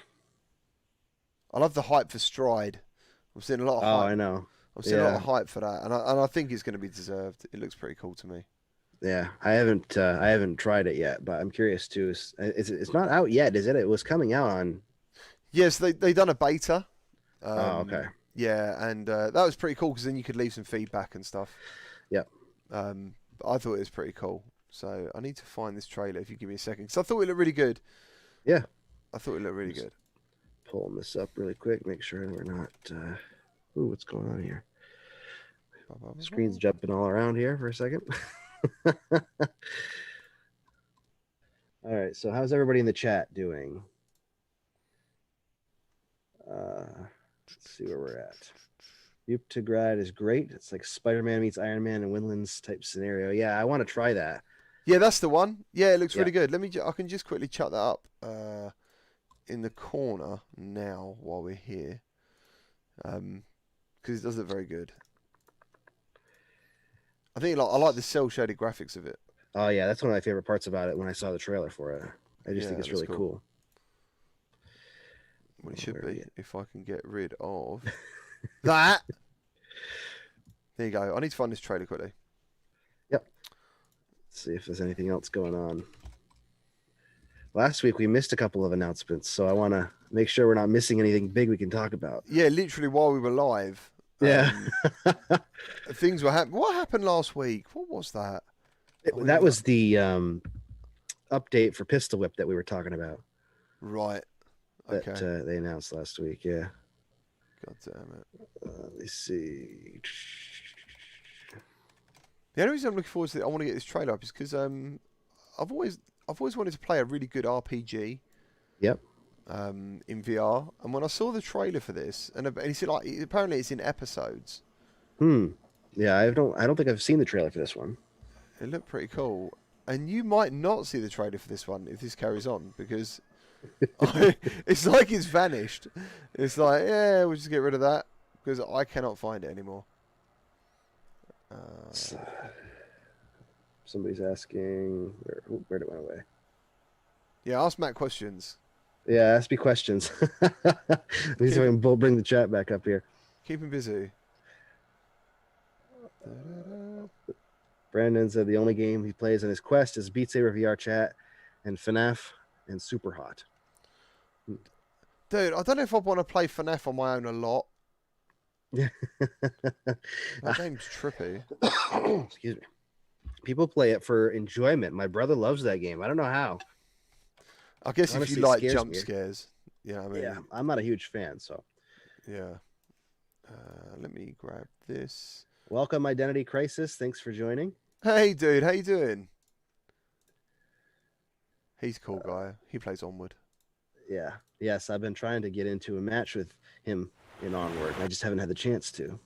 I love the hype for Stride. I'm seeing a lot of hype. Oh, I know. I'm seeing a lot of hype for that, and I think it's going to be deserved. It looks pretty cool to me. Yeah, I haven't tried it yet, but I'm curious too. It's not out yet, is it? It was coming out on. Yes, they done a beta. Okay. Yeah, and that was pretty cool because then you could leave some feedback and stuff. Yep. I thought it was pretty cool. So I need to find this trailer if you give me a second, because I thought it looked really good. Yeah. I thought it looked really good. Pulling this up really quick, make sure we're not. Ooh, what's going on here? Screen's jumping all around here for a second. All right, so how's everybody in the chat doing? Let's see where we're at. Jupitergrad is great. It's like Spider-Man meets Iron Man and Windlands type scenario. Yeah, I want to try that. Yeah, that's the one. Yeah, it looks really good. I can just quickly chuck that up. in the corner now while we're here, because it does look very good. I think I like the cell shaded graphics of it. Oh yeah, that's one of my favorite parts about it when I saw the trailer for it. I just think it's really cool. cool. Well, it should be if I can get rid of that. There you go. I need to find this trailer quickly. Yep. Let's see if there's anything else going on. Last week we missed a couple of announcements, so I want to make sure we're not missing anything big we can talk about. Yeah, literally while we were live. Yeah. Things were happening. What happened last week? What was that? That was the update for Pistol Whip that we were talking about. Right. Okay. That they announced last week. Yeah. God damn it. Let me see. The only reason I'm looking forward to it, I want to get this trailer up, is because I've always wanted to play a really good RPG. Yep. In VR, and when I saw the trailer for this, and he said like apparently it's in episodes. Yeah, I don't think I've seen the trailer for this one. It looked pretty cool, and you might not see the trailer for this one if this carries on, because it's like it's vanished. It's like, yeah, we'll just get rid of that because I cannot find it anymore. Somebody's asking where it went away. Yeah, ask Matt questions. Yeah, ask me questions. Please bring the chat back up here. Keep him busy. Brandon said the only game he plays on his Quest is Beat Saber VR chat and FNAF and Super Hot. Dude, I don't know if I want to play FNAF on my own a lot. Yeah. That game's trippy. Excuse me. People play it for enjoyment. My brother loves that game. I don't know how. I guess honestly, if you like jump scares. Yeah, I mean, yeah, I'm not a huge fan, so. Yeah. Let me grab this. Welcome, Identity Crisis. Thanks for joining. Hey, dude. How you doing? He's a cool guy. He plays Onward. Yeah. Yes, I've been trying to get into a match with him in Onward. I just haven't had the chance to.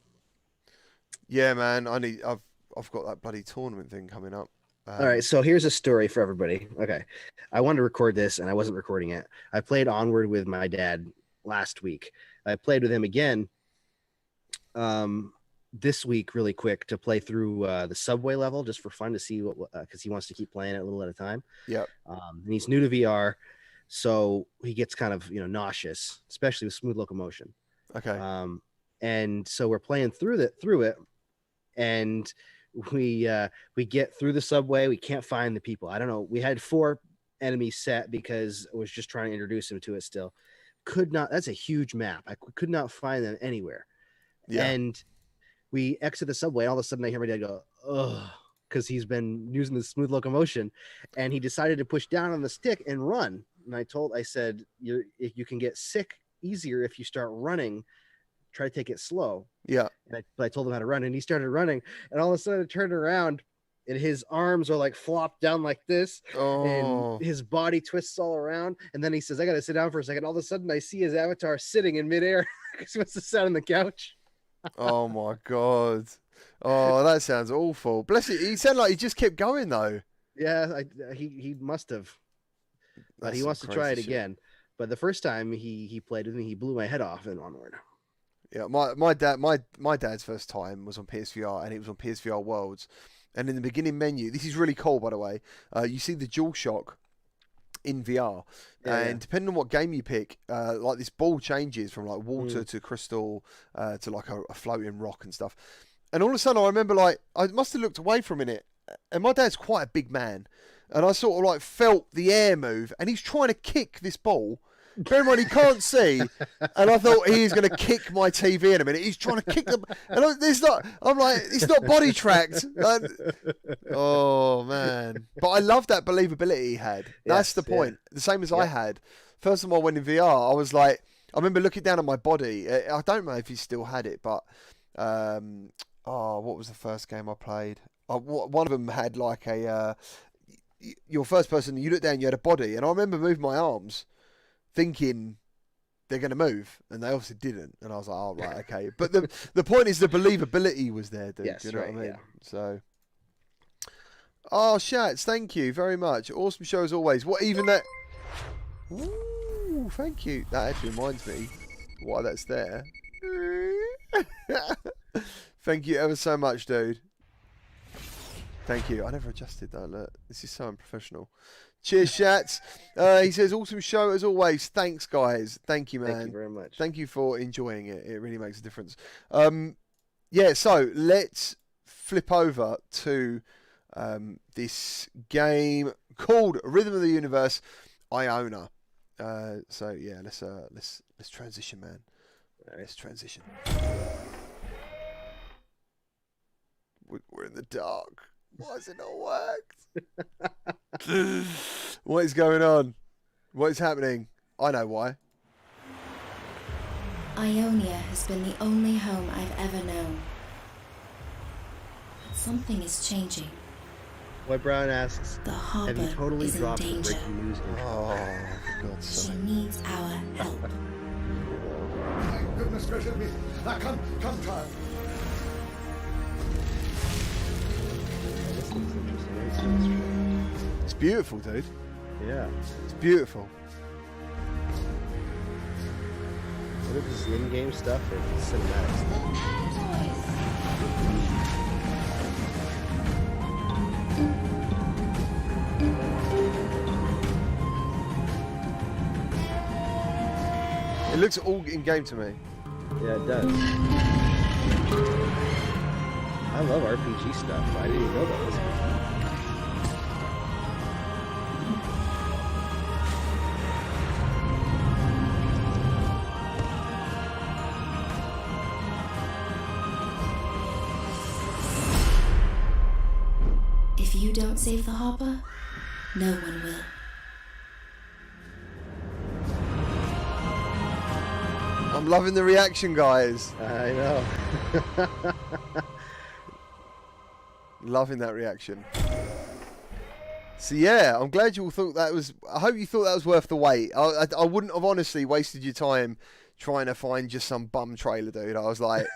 Yeah, man. I've got that bloody tournament thing coming up. All right, so here's a story for everybody. Okay, I wanted to record this, and I wasn't recording it. I played Onward with my dad last week. I played with him again this week really quick to play through the subway level just for fun to see what, because he wants to keep playing it a little at a time. Yep. And he's new to VR, so he gets kind of nauseous, especially with smooth locomotion. Okay. And so we're playing through it, and we get through the subway. We can't find the people. I don't know. We had 4 enemies set because I was just trying to introduce him to it still. Could not. That's a huge map. I could not find them anywhere. Yeah. And we exit the subway. And all of a sudden, I hear my dad go, "Ugh," because he's been using the smooth locomotion, and he decided to push down on the stick and run. And I said, you can get sick easier if you start running. Try to take it slow. Yeah. But I told him how to run, and he started running, and all of a sudden I turned around and his arms are like flopped down like this, and his body twists all around. And then he says, "I got to sit down for a second." All of a sudden I see his avatar sitting in midair because he wants to sit on the couch. Oh my God. Oh, that sounds awful. Bless you. He sounded like he just kept going though. Yeah, he must have. But he wants to try it again. But the first time he played with me, he blew my head off in Onward. Yeah, my dad's first time was on PSVR, and it was on PSVR Worlds. And in the beginning menu, this is really cool, by the way. You see the DualShock in VR, and depending on what game you pick, like this ball changes from like water to crystal to like a floating rock and stuff. And all of a sudden, I remember like I must have looked away for a minute, and my dad's quite a big man, and I sort of like felt the air move, and he's trying to kick this ball. Bear in mind, he can't see, and I thought he's going to kick my TV in a minute. He's trying to kick them, and I'm like, it's not body tracked. Oh man! But I love that believability he had. That's the point. Yeah. The same as I had. First time I went in VR, I was like, I remember looking down at my body. I don't know if he still had it, but what was the first game I played? One of them had like your first person. You look down, you had a body, and I remember moving my arms, thinking they're going to move, and they obviously didn't. And I was like, "Oh right, okay." But the point is, the believability was there, dude. Yes, do you know what I mean? Yeah. So, Shats, thank you very much. Awesome show as always. What even that? Ooh, thank you. That actually reminds me why that's there. Thank you ever so much, dude. Thank you. I never adjusted that. Look, this is so unprofessional. Cheers, Shats. He says, awesome show as always. Thanks, guys. Thank you, man. Thank you very much. Thank you for enjoying it. It really makes a difference. Yeah, so let's flip over to this game called Rhythm of the Universe, Ionia. So yeah, let's transition, man. Let's transition. We're in the dark. Why has it not worked? What is going on? What is happening? I know why. Ionia has been the only home I've ever known. But something is changing. What Brown asks, The have you harbor totally is in dropped the danger. breaking news? Oh, for God's She sake. needs our help. My goodness gracious me. Now come, child. This looks interesting. It's beautiful, dude. Yeah. It's beautiful. What is this in-game stuff or cinematics? It looks all in-game to me. Yeah, it does. I love RPG stuff. I didn't even know that was. If you don't save the harbor, no one will. I'm loving the reaction, guys. I know. Loving that reaction. So yeah, I'm glad you all thought that was. I hope you thought that was worth the wait. I wouldn't have honestly wasted your time trying to find just some bum trailer, dude. I was like,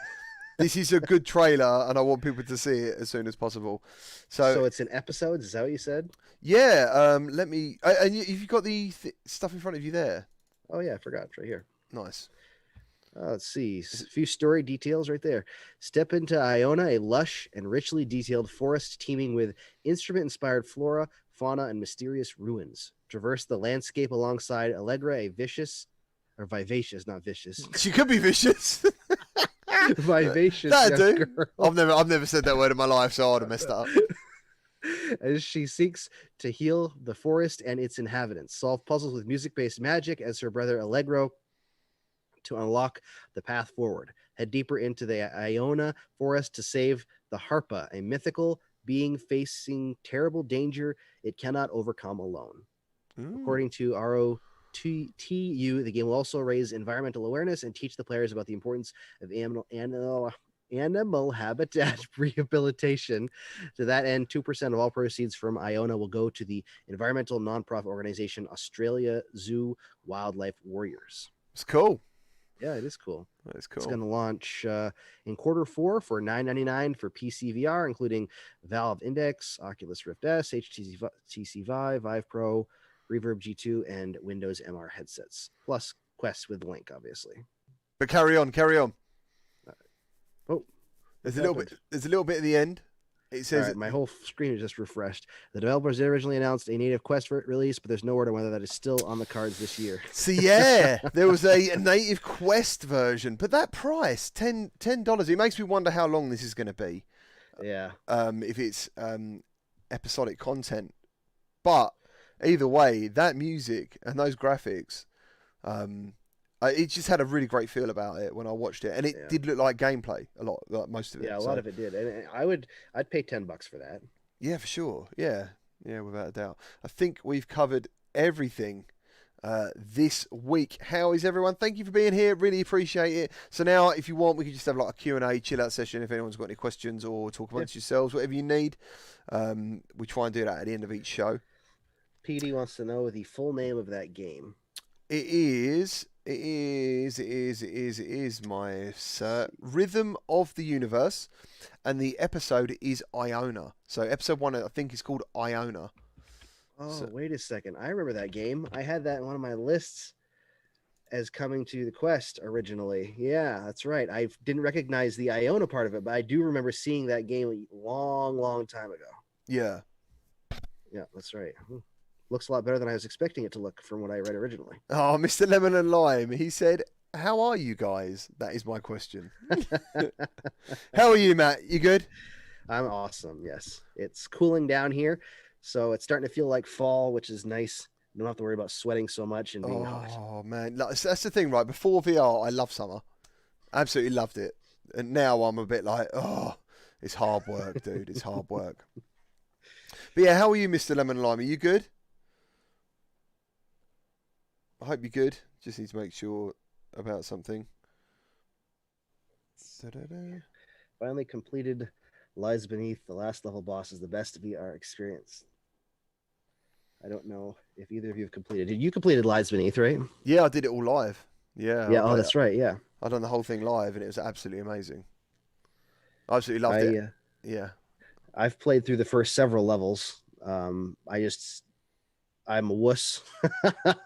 this is a good trailer, and I want people to see it as soon as possible. So it's an episode. Is that what you said? Yeah. Let me. And you've got the stuff in front of you there. Oh yeah, I forgot. It's right here. Nice. Let's see. A few story details right there. Step into Ionia, a lush and richly detailed forest teeming with instrument-inspired flora, fauna, and mysterious ruins. Traverse the landscape alongside Allegra, a vivacious, not vicious. She could be vicious. Vivacious That'd young do. girl. I've never said that word in my life, so I'd have messed up. As she seeks to heal the forest and its inhabitants, solve puzzles with music-based magic as her brother Allegro to unlock the path forward. Head deeper into the Ionia forest to save the Harpa, a mythical being facing terrible danger it cannot overcome alone. According to ROTU, the game will also raise environmental awareness and teach the players about the importance of animal habitat rehabilitation. To that end, 2% of all proceeds from Ionia will go to the environmental nonprofit organization Australia Zoo Wildlife Warriors. It's cool. Yeah, it is cool. That's cool. It's going to launch in Q4 for $9.99 for PC VR, including Valve Index, Oculus Rift S, HTC Vive Pro, Reverb G2, and Windows MR headsets, plus Quest with Link, obviously. But carry on. Oh, There's a little bit at the end. It says right, my whole screen is just refreshed. The developers originally announced a native Quest release, but there's no word on whether that is still on the cards this year. So yeah, there was a native Quest version, but that price, $10. It makes me wonder how long this is going to be. Yeah. If it's episodic content, but either way, that music and those graphics, it just had a really great feel about it when I watched it, and it did look like gameplay a lot, like most of it. Yeah, a lot of it did, and I'd pay $10 for that. Yeah, for sure. Yeah, without a doubt. I think we've covered everything this week. How is everyone? Thank you for being here. Really appreciate it. So now, if you want, we can just have like a Q&A, chill out session. If anyone's got any questions or talk amongst yourselves, whatever you need. We try and do that at the end of each show. PD wants to know the full name of that game. It is, my sir. Rhythm of the Universe, and the episode is Ionia. So episode 1, I think, is called Ionia. Oh, wait a second. I remember that game. I had that in one of my lists as coming to the Quest originally. Yeah, that's right. I didn't recognize the Ionia part of it, but I do remember seeing that game a long time ago. Yeah. Yeah, that's right. Looks a lot better than I was expecting it to look from what I read originally. Oh, Mr. Lemon and Lime. He said, "How are you guys?" That is my question. How are you, Matt? You good? I'm awesome. Yes, it's cooling down here, so it's starting to feel like fall, which is nice. You don't have to worry about sweating so much and being hot. Oh man, that's the thing, right? Before VR, I loved summer, absolutely loved it, and now I'm a bit like, oh, it's hard work, dude. It's hard work. But yeah, how are you, Mr. Lemon Lime? Are you good? I hope you're good. Just need to make sure about something. Da-da-da. Finally completed Lies Beneath. The last level boss is the best VR experience. I don't know if either of you have completed. Did you completed Lies Beneath, right? Yeah, I did it all live. Yeah. Yeah. Oh, that's right. Yeah. I done the whole thing live, and it was absolutely amazing. I absolutely loved it. Yeah. I've played through the first several levels. I'm a wuss.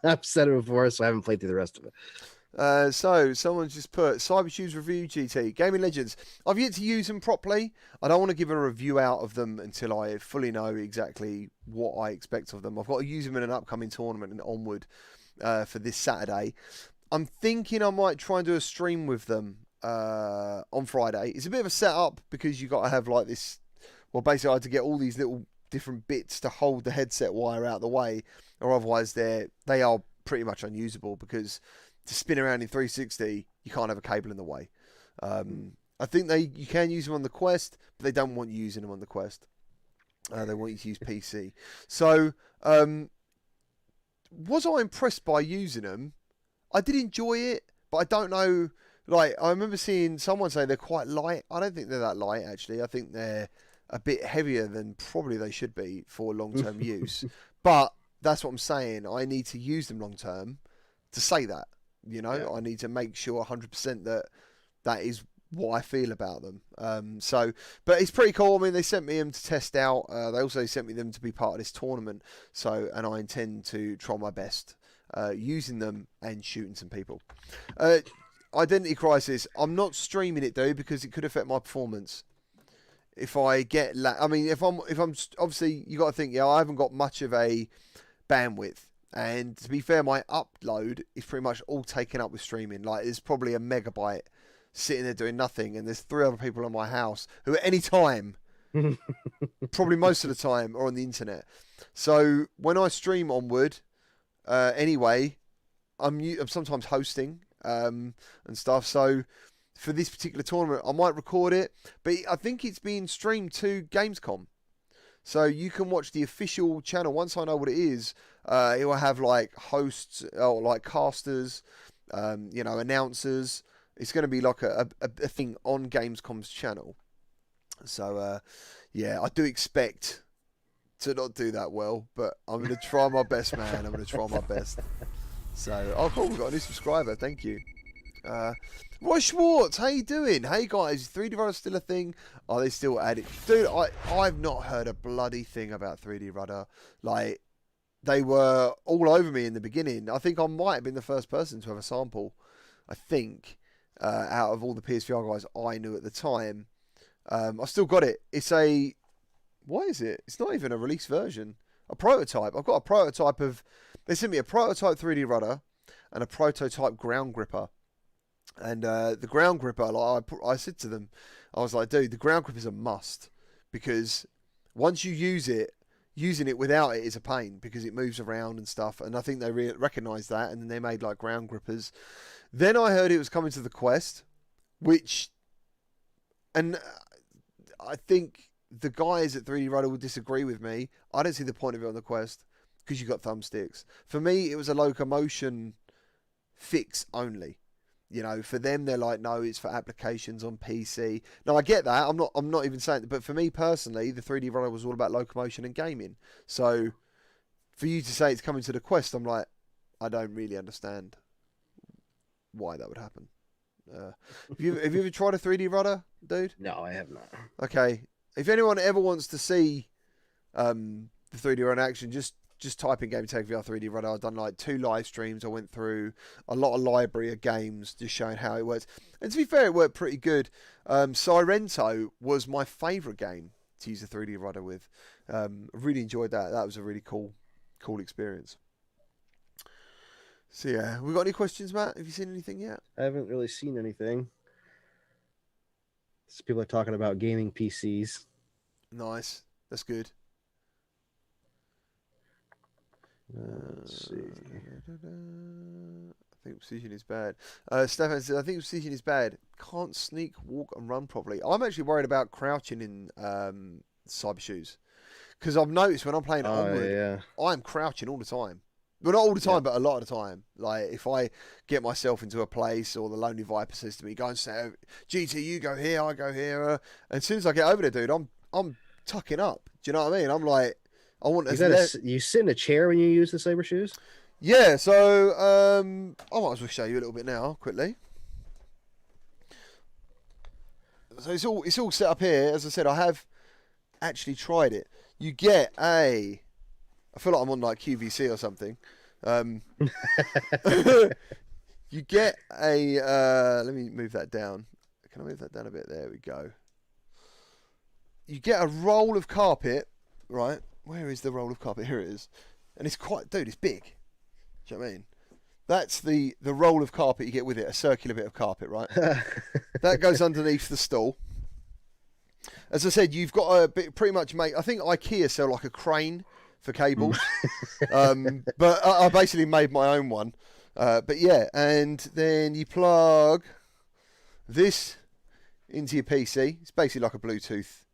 I've said it before, so I haven't played through the rest of it. So someone just put Cybershoes Review GT Gaming Legends. I've yet to use them properly. I don't want to give a review out of them until I fully know exactly what I expect of them. I've got to use them in an upcoming tournament and onward for this Saturday. I'm thinking I might try and do a stream with them on Friday. It's a bit of a setup because you got to have like this. Well, basically, I had to get all these little different bits to hold the headset wire out of the way, or otherwise they are pretty much unusable because to spin around in 360, you can't have a cable in the way. I think you can use them on the Quest, but they don't want you using them on the Quest. They want you to use PC. So, was I impressed by using them? I did enjoy it, but I don't know. Like, I remember seeing someone say they're quite light. I don't think they're that light, actually. I think they're a bit heavier than probably they should be for long-term use. But that's what I'm saying. I need to use them long-term to say that. You know, yeah. I need to make sure 100% that is what I feel about them. But it's pretty cool. I mean, they sent me them to test out. They also sent me them to be part of this tournament. And I intend to try my best using them and shooting some people. Identity Crisis. I'm not streaming it though because it could affect my performance. If I get, if I'm obviously you got to think, I haven't got much of a bandwidth. And to be fair, my upload is pretty much all taken up with streaming. Like, there's probably a megabyte sitting there doing nothing, and there's 3 other people in my house who at any time, probably most of the time, are on the internet. So when I stream onward, anyway, I'm sometimes hosting and stuff. So for this particular tournament, I might record it, but I think it's being streamed to Gamescom. So you can watch the official channel. Once I know what it is, it will have like hosts or like casters, announcers. It's going to be like a thing on Gamescom's channel. So, I do expect to not do that well, but I'm going to try my best, man. I'm going to try my best. So, oh, cool. We've got a new subscriber. Thank you. Roy Schwartz, how you doing? Hey guys, 3D Rudder still a thing? Are they still at it? Dude, I've not heard a bloody thing about 3D Rudder. Like, they were all over me in the beginning. I think I might have been the first person to have a sample, I think, out of all the PSVR guys I knew at the time. I still got it. It's a... What is it? It's not even a release version. A prototype. I've got a prototype of... They sent me a prototype 3D Rudder and a prototype ground gripper. And the ground gripper, like I said to them, I was like, dude, the ground gripper is a must. Because once you use it, using it without it is a pain because it moves around and stuff. And I think they recognised that, and then they made like ground grippers. Then I heard it was coming to the Quest, which... And I think the guys at 3D Rudder will disagree with me. I don't see the point of it on the Quest because you've got thumbsticks. For me, it was a locomotion fix only. You know, for them, they're like, no, it's for applications on PC. Now, I get that. I'm not even saying that. But for me personally, the 3D Runner was all about locomotion and gaming. So for you to say it's coming to the Quest, I'm like, I don't really understand why that would happen. Have you ever tried a 3D Rudder, dude? No, I have not. Okay. If anyone ever wants to see the 3D Rudder in action, just just type in Gamertag VR 3D Runner. I've done like 2 live streams. I went through a lot of library of games just showing how it works. And to be fair, it worked pretty good. Sirento was my favourite game to use a 3D runner with. I really enjoyed that. That was a really cool experience. So yeah, we got any questions, Matt? Have you seen anything yet? I haven't really seen anything. People are talking about gaming PCs. Nice. That's good. Let's see. I think precision is bad. Stefan says, I think precision is bad. Can't sneak, walk, and run properly. I'm actually worried about crouching in cyber shoes. Because I've noticed when I'm playing Onward, I'm crouching all the time. Well, not all the time, but a lot of the time. Like, if I get myself into a place, or the Lonely Viper says to me, go and say, GT, you go here, I go here. And as soon as I get over there, dude, I'm tucking up. Do you know what I mean? I'm like, I want to... You sit in a chair when you use the Saber shoes? Yeah, so I might as well show you a little bit now, quickly. So it's all set up here. As I said, I have actually tried it. You get I feel like I'm on like QVC or something. You get let me move that down. Can I move that down a bit? There we go. You get a roll of carpet, right? Where is the roll of carpet? Here it is. And it's quite, dude, it's big. Do you know what I mean? That's the roll of carpet you get with it, a circular bit of carpet, right? That goes underneath the stall. As I said, you've got to pretty much make, I think IKEA sell like a crane for cables. But I basically made my own one. But yeah, and then you plug this into your PC. It's basically like a Bluetooth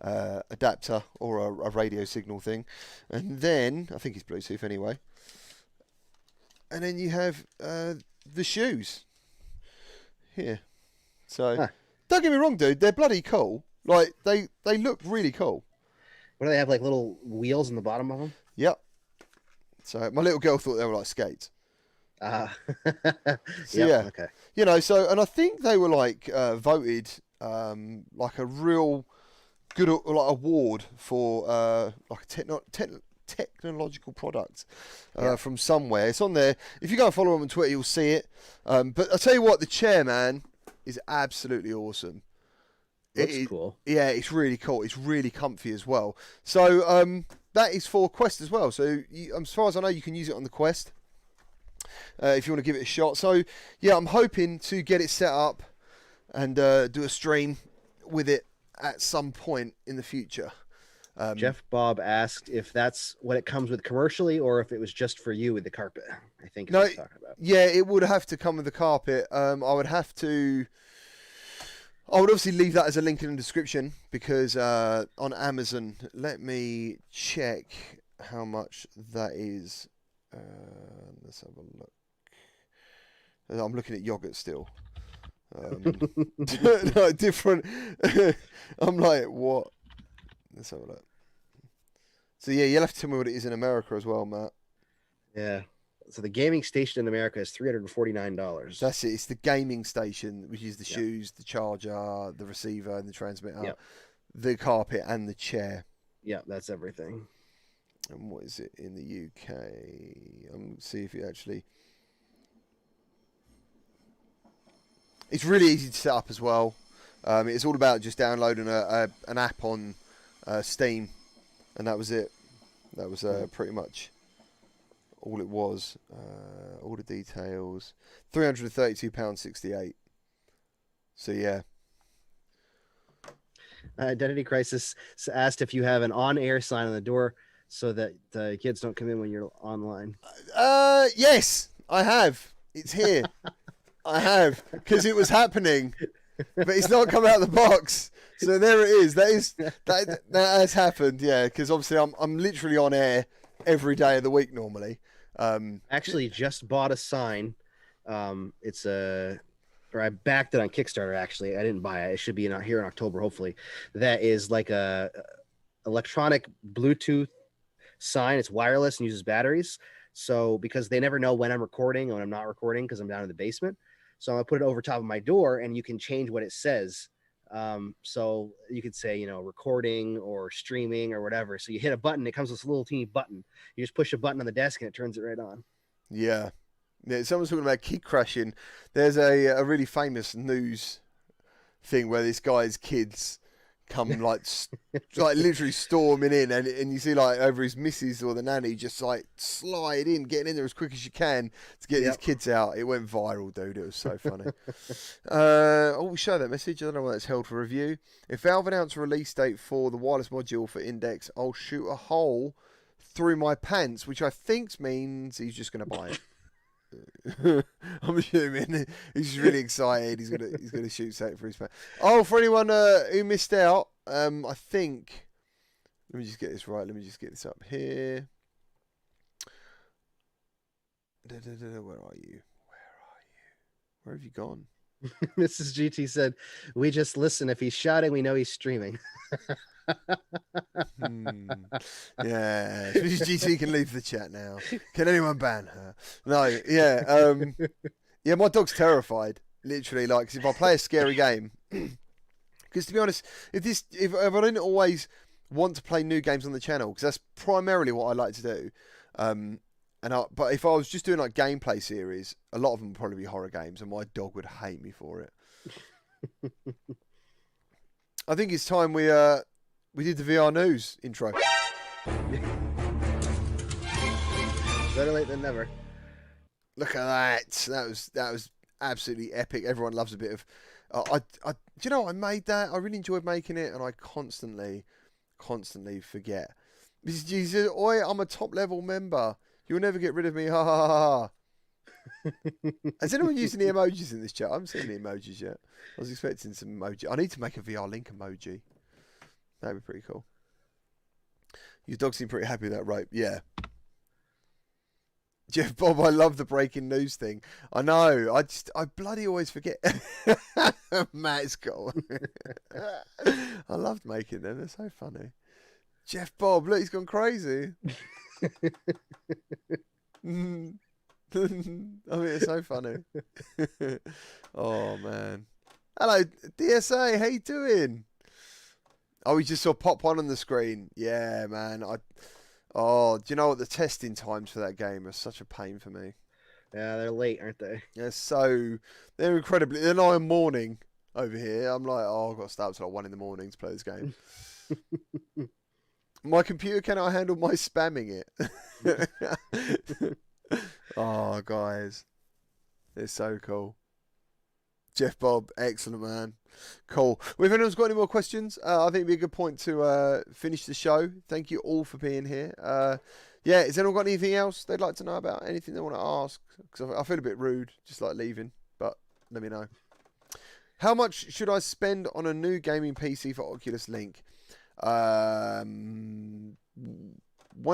adapter or a radio signal thing. And then, I think it's Bluetooth anyway. And then you have the shoes here. So, don't get me wrong, dude. They're bloody cool. Like, they look really cool. What do they have, like little wheels in the bottom of them? Yep. So, my little girl thought they were like skates. So, yeah. Okay. You know, so, and I think they were like voted like a real good like award for like a technological product from somewhere. It's on there. If you go and follow them on Twitter, you'll see it. But I'll tell you what, the chair, man, is absolutely awesome. Looks cool. Yeah, it's really cool. It's really comfy as well. So that is for Quest as well. So as far as I know, you can use it on the Quest if you want to give it a shot. So yeah, I'm hoping to get it set up and do a stream with it at some point in the future. Jeff Bob asked if that's what it comes with commercially, or if it was just for you with the carpet. I think is what he's talking about. Yeah, it would have to come with the carpet. I would obviously leave that as a link in the description, because on Amazon, let me check how much that is. Let's have a look. I'm looking at yogurt still. No, different. I'm like, what? Let's have a look. So yeah, you'll have to tell me what it is in America as well, Matt. Yeah. So the gaming station in America is $349. That's it. It's the gaming station, which is the shoes, the charger, the receiver, and the transmitter, the carpet, and the chair. Yeah, that's everything. And what is it in the UK? See if it actually. It's really easy to set up as well. It's all about just downloading an app on Steam, and that was it. That was pretty much all it was. All the details. £332.68. So yeah. Identity Crisis asked if you have an on-air sign on the door so that the kids don't come in when you're online. Yes, I have. It's here. I have, because it was happening, but it's not come out of the box. So there it is. That has happened. Yeah, because obviously I'm literally on air every day of the week normally. Actually, just bought a sign. I backed it on Kickstarter. Actually, I didn't buy it. It should be here in October, hopefully. That is like a electronic Bluetooth sign. It's wireless and uses batteries. So because they never know when I'm recording or when I'm not recording, because I'm down in the basement. So I'm gonna put it over top of my door, and you can change what it says So you could say, you know, recording or streaming or whatever. So you hit a button, it comes with this little teeny button. You just push a button on the desk and it turns it right on. Yeah. Yeah, someone's talking about kid crashing. There's a really famous news thing where this guy's kids come like literally storming in, and you see like over his missus or the nanny just like slide in, getting in there as quick as you can to get these kids out. It went viral, dude. It was so funny. We show that message. I don't know why that's held for review. If Valve announce a release date for the wireless module for Index, I'll shoot a hole through my pants, which I think means he's just going to buy it. I'm assuming he's really excited. He's gonna shoot something for his pants. Oh, for anyone who missed out, I think. Let me just get this right. Let me just get this up here. Where are you? Where have you gone? Mrs. GT said, "We just listen. If he's shouting, we know he's streaming." Yeah, Mrs. GT can leave the chat now. Can anyone ban her? No, yeah, yeah. My dog's terrified, literally. Like, 'cause if I play a scary game, because to be honest, if I didn't always want to play new games on the channel, because that's primarily what I like to do. But if I was just doing like gameplay series, a lot of them would probably be horror games, and my dog would hate me for it. I think it's time we did the VR news intro. Better late than never. Look at that. That was absolutely epic. Everyone loves a bit of. Do you know I made that? I really enjoyed making it, and I constantly forget. Mrs. G said, "Oi, I'm a top level member. You'll never get rid of me. Ha ha ha ha." Has anyone used any emojis in this chat? I haven't seen any emojis yet. I was expecting some emoji. I need to make a VR link emoji. That'd be pretty cool. Your dog seemed pretty happy with that rope. Yeah. Jeff Bob, I love the breaking news thing. I know. I bloody always forget. Matt's got I loved making them. They're so funny. Jeff Bob, look, he's gone crazy. I mean, it's so funny. Oh, man. Hello, DSA. How you doing? Oh, we just saw pop one on the screen. Yeah, man. Do you know what? The testing times for that game are such a pain for me. Yeah, they're late, aren't they? They're incredibly. They're 9 morning over here. I'm like, I've got to start till like 1 in the morning to play this game. My computer cannot handle my spamming it. Oh, guys. It's so cool. Jeff Bob, excellent, man. Cool. Well, if anyone's got any more questions, I think it'd be a good point to finish the show. Thank you all for being here. Yeah, has anyone got anything else they'd like to know about? Anything they want to ask? Because I feel a bit rude, just like leaving, but let me know. How much should I spend on a new gaming PC for Oculus Link? When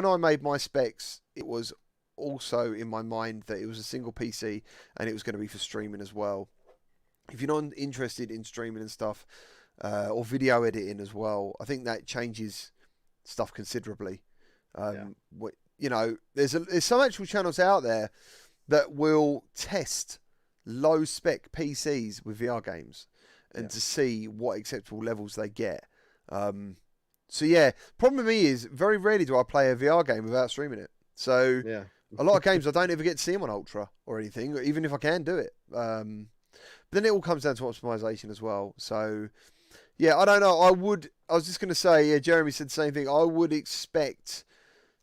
I made my specs, it was also in my mind that it was a single PC and it was going to be for streaming as well. If you're not interested in streaming and stuff, or video editing as well, I think that changes stuff considerably. You know, there's some actual channels out there that will test low spec PCs with VR games and to see what acceptable levels they get. So yeah, problem with me is very rarely do I play a VR game without streaming it. So a lot of games I don't ever get to see them on Ultra or anything, even if I can do it. But then it all comes down to optimization as well. So yeah, I don't know. I was just going to say, yeah, Jeremy said the same thing. I would expect,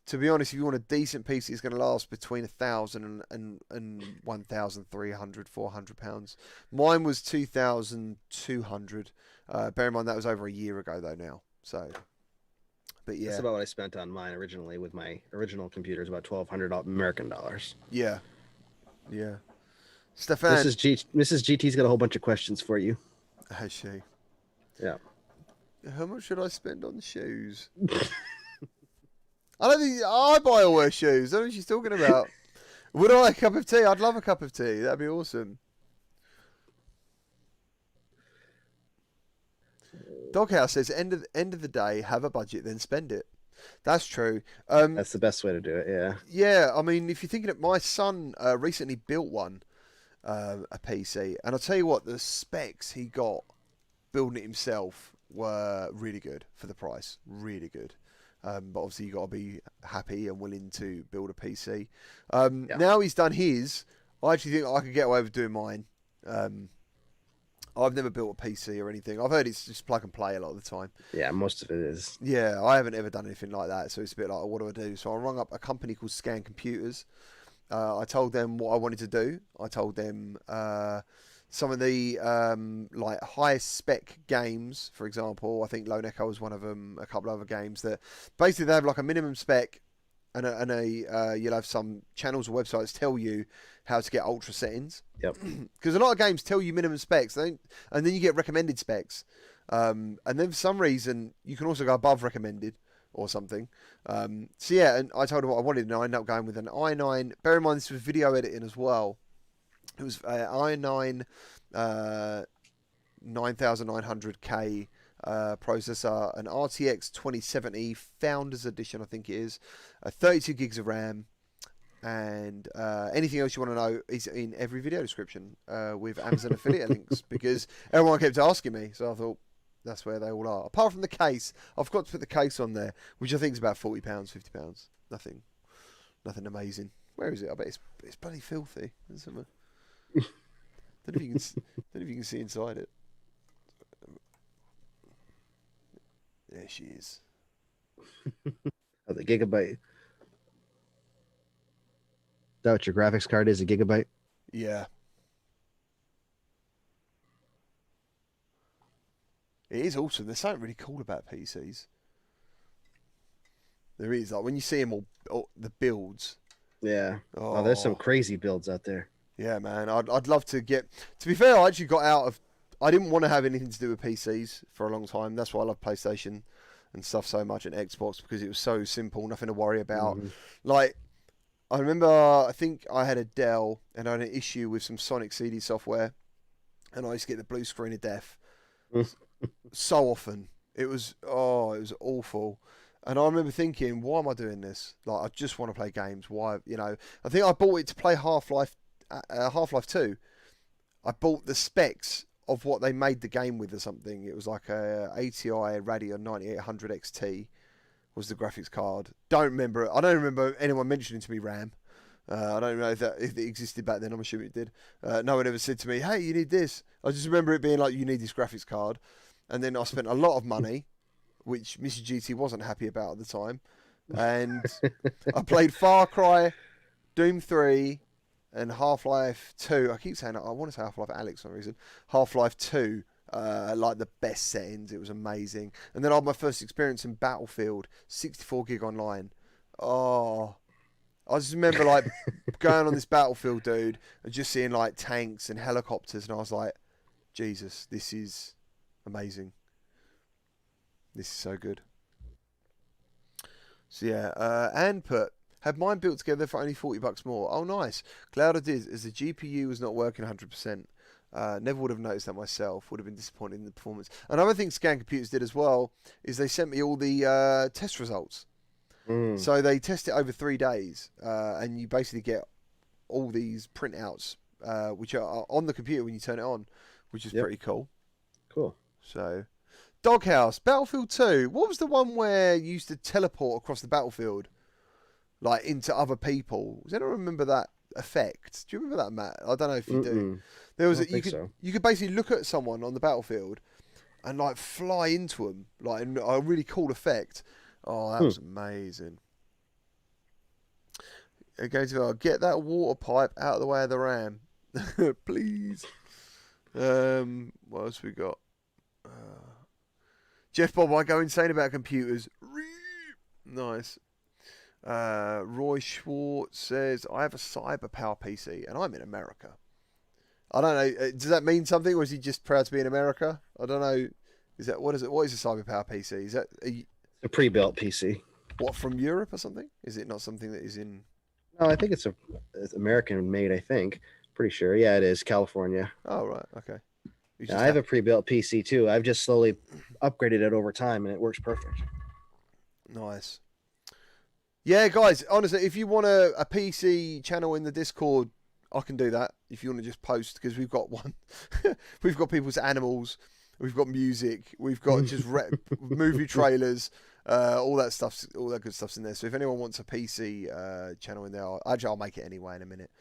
to be honest, if you want a decent PC, it's going to last between 1,000 and 1,300, 400 pounds. Mine was 2,200. Bear in mind that was over a year ago though now. So, but yeah, that's about what I spent on mine originally with my original computer. Is about 1,200 American dollars. Yeah, yeah. Stefan, Mrs. GT's got a whole bunch of questions for you. Has she? Yeah. How much should I spend on shoes? I don't think I buy or wear shoes. I don't know what she's talking about. Would I like a cup of tea? I'd love a cup of tea. That'd be awesome. Doghouse says, end of the day, have a budget, then spend it. That's true. That's the best way to do it, yeah. Yeah, I mean, if you're thinking that my son recently built one, a PC, and I'll tell you what, the specs he got building it himself were really good for the price, really good. But obviously you got to be happy and willing to build a PC. Now he's done his, I actually think I could get away with doing mine. I've never built a PC or anything. I've heard it's just plug and play a lot of the time. Yeah, most of it is. Yeah, I haven't ever done anything like that, so it's a bit like, what do I do? So I rung up a company called Scan Computers. I told them what I wanted to do. I told them some of the like highest spec games, for example. I think Lone Echo was one of them. A couple of other games that basically they have like a minimum spec, and you'll have some channels or websites tell you how to get ultra settings. Yep. Because a lot of games tell you minimum specs, and then you get recommended specs. And then for some reason you can also go above recommended or something. So yeah, and I told her what I wanted, and I ended up going with an i9. Bear in mind this was video editing as well. It was i9 9900K processor, an RTX 2070 Founders Edition, I think it is, 32 gigs of RAM, and anything else you want to know is in every video description with Amazon affiliate links, because everyone kept asking me, so I thought that's where they all are. Apart from the case, I've got to put the case on there, which I think is about £40, £50. Nothing amazing. Where is it? I bet it's bloody filthy. Don't know if you can see inside it. There she is. Oh, the Gigabyte. Is that what your graphics card is? A Gigabyte? Yeah. It is awesome. There's something really cool about PCs. There is. Like when you see them all the builds. Yeah. Oh, there's some crazy builds out there. Yeah, man. I'd love to get... To be fair, I actually got out of... I didn't want to have anything to do with PCs for a long time. That's why I love PlayStation and stuff so much, and Xbox, because it was so simple, nothing to worry about. Like, I remember, I think I had a Dell, and I had an issue with some Sonic CD software, and I used to get the blue screen of death so often. It was awful. And I remember thinking, why am I doing this? Like, I just want to play games. Why, I think I bought it to play Half-Life 2. I bought the specs of what they made the game with or something. It was like a ATI Radeon 9800 XT was the graphics card. Don't remember it. I don't remember anyone mentioning to me RAM. I don't know if it existed back then. I'm assuming it did. No one ever said to me, hey, you need this. I just remember it being like, you need this graphics card. And then I spent a lot of money, which Mr. GT wasn't happy about at the time. And I played Far Cry, Doom 3, and Half-Life 2. I keep saying I want to say Half-Life Alyx for some reason. Half-Life 2, like the best settings. It was amazing. And then I had my first experience in Battlefield, 64 gig online. Oh, I just remember like going on this Battlefield, dude, and just seeing like tanks and helicopters, and I was like, Jesus, this is amazing. This is so good. So yeah, and had mine built together for only $40 more. Oh, nice. Glad I did, as the GPU was not working 100%. Never would have noticed that myself. Would have been disappointed in the performance. Another thing Scan Computers did as well is they sent me all the test results. So they test it over 3 days, and you basically get all these printouts, which are on the computer when you turn it on, which is pretty cool. Cool. So, Doghouse, Battlefield 2. What was the one where you used to teleport across the battlefield, like into other people? Does anyone remember that effect? Do you remember that, Matt? I don't know if you do. There was you could basically look at someone on the battlefield and like fly into them, like a really cool effect. Oh, that was amazing. Okay, so I'll get that water pipe out of the way of the RAM, please. What else we got? Jeff Bob, I go insane about computers. Nice. Roy Schwartz says, I have a cyber power PC and I'm in America. I don't know. Does that mean something, or is he just proud to be in America? I don't know. What is a cyber power PC? Is that a pre-built PC? What, from Europe or something? Is it not something that is in? No, I think it's American made. I think. Pretty sure. Yeah, it is California. Oh right. Okay. Yeah, I have a pre-built PC too. I've just slowly upgraded it over time, and it works perfect. Nice. Yeah, guys, honestly, if you want a PC channel in the Discord, I can do that. If you want to just post, because we've got one. We've got people's animals. We've got music. We've got just movie trailers. All that stuff's, all that good stuff's in there. So if anyone wants a PC channel in there, I'll make it anyway in a minute.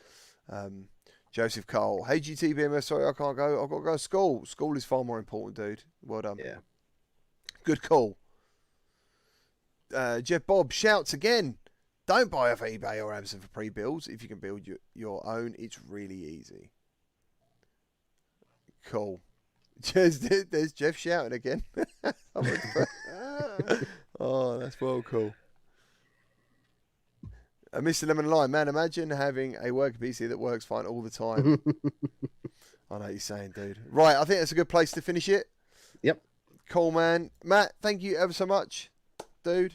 Joseph Cole, hey GTBMS, sorry I can't go. I've got to go to school. School is far more important, dude. Well done. Yeah. Good call. Jeff Bob shouts again. Don't buy off eBay or Amazon for pre-builds. If you can build your own, it's really easy. Cool. There's Jeff shouting again. Oh, that's well cool. Mr. Lemon Lime, man, imagine having a working PC that works fine all the time. I know what you're saying, dude. Right, I think that's a good place to finish it. Yep. Cool, man. Matt, thank you ever so much, dude.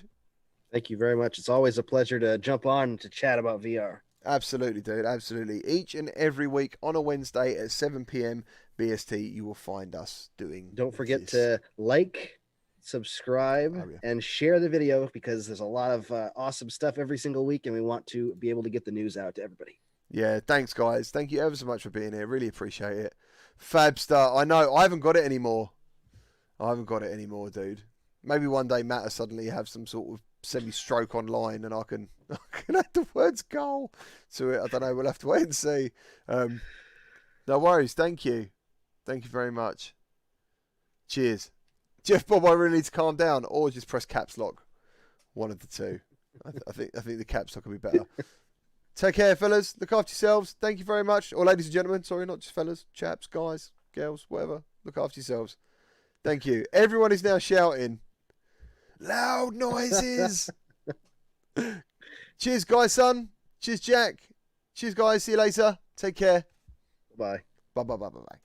Thank you very much. It's always a pleasure to jump on to chat about VR. Absolutely, dude. Absolutely. Each and every week on a Wednesday at 7 p.m. BST, you will find us doing. Don't forget to like, subscribe, and share the video, because there's a lot of awesome stuff every single week, and we want to be able to get the news out to everybody. Yeah, thanks, guys. Thank you ever so much for being here. Really appreciate it. Fabstar, I know, I haven't got it anymore. Dude. Maybe one day Matt will suddenly have some sort of semi-stroke online and I can add the words goal to it. I don't know. We'll have to wait and see. No worries. Thank you. Thank you very much. Cheers. Jeff Bob, I really need to calm down or just press caps lock. One of the two. I think the caps lock will be better. Take care, fellas. Look after yourselves. Thank you very much. Or ladies and gentlemen. Sorry, not just fellas. Chaps, guys, girls, whatever. Look after yourselves. Thank you. Everyone is now shouting. Loud noises. Cheers, guys, son. Cheers, Jack. Cheers, guys. See you later. Take care. Bye. Bye.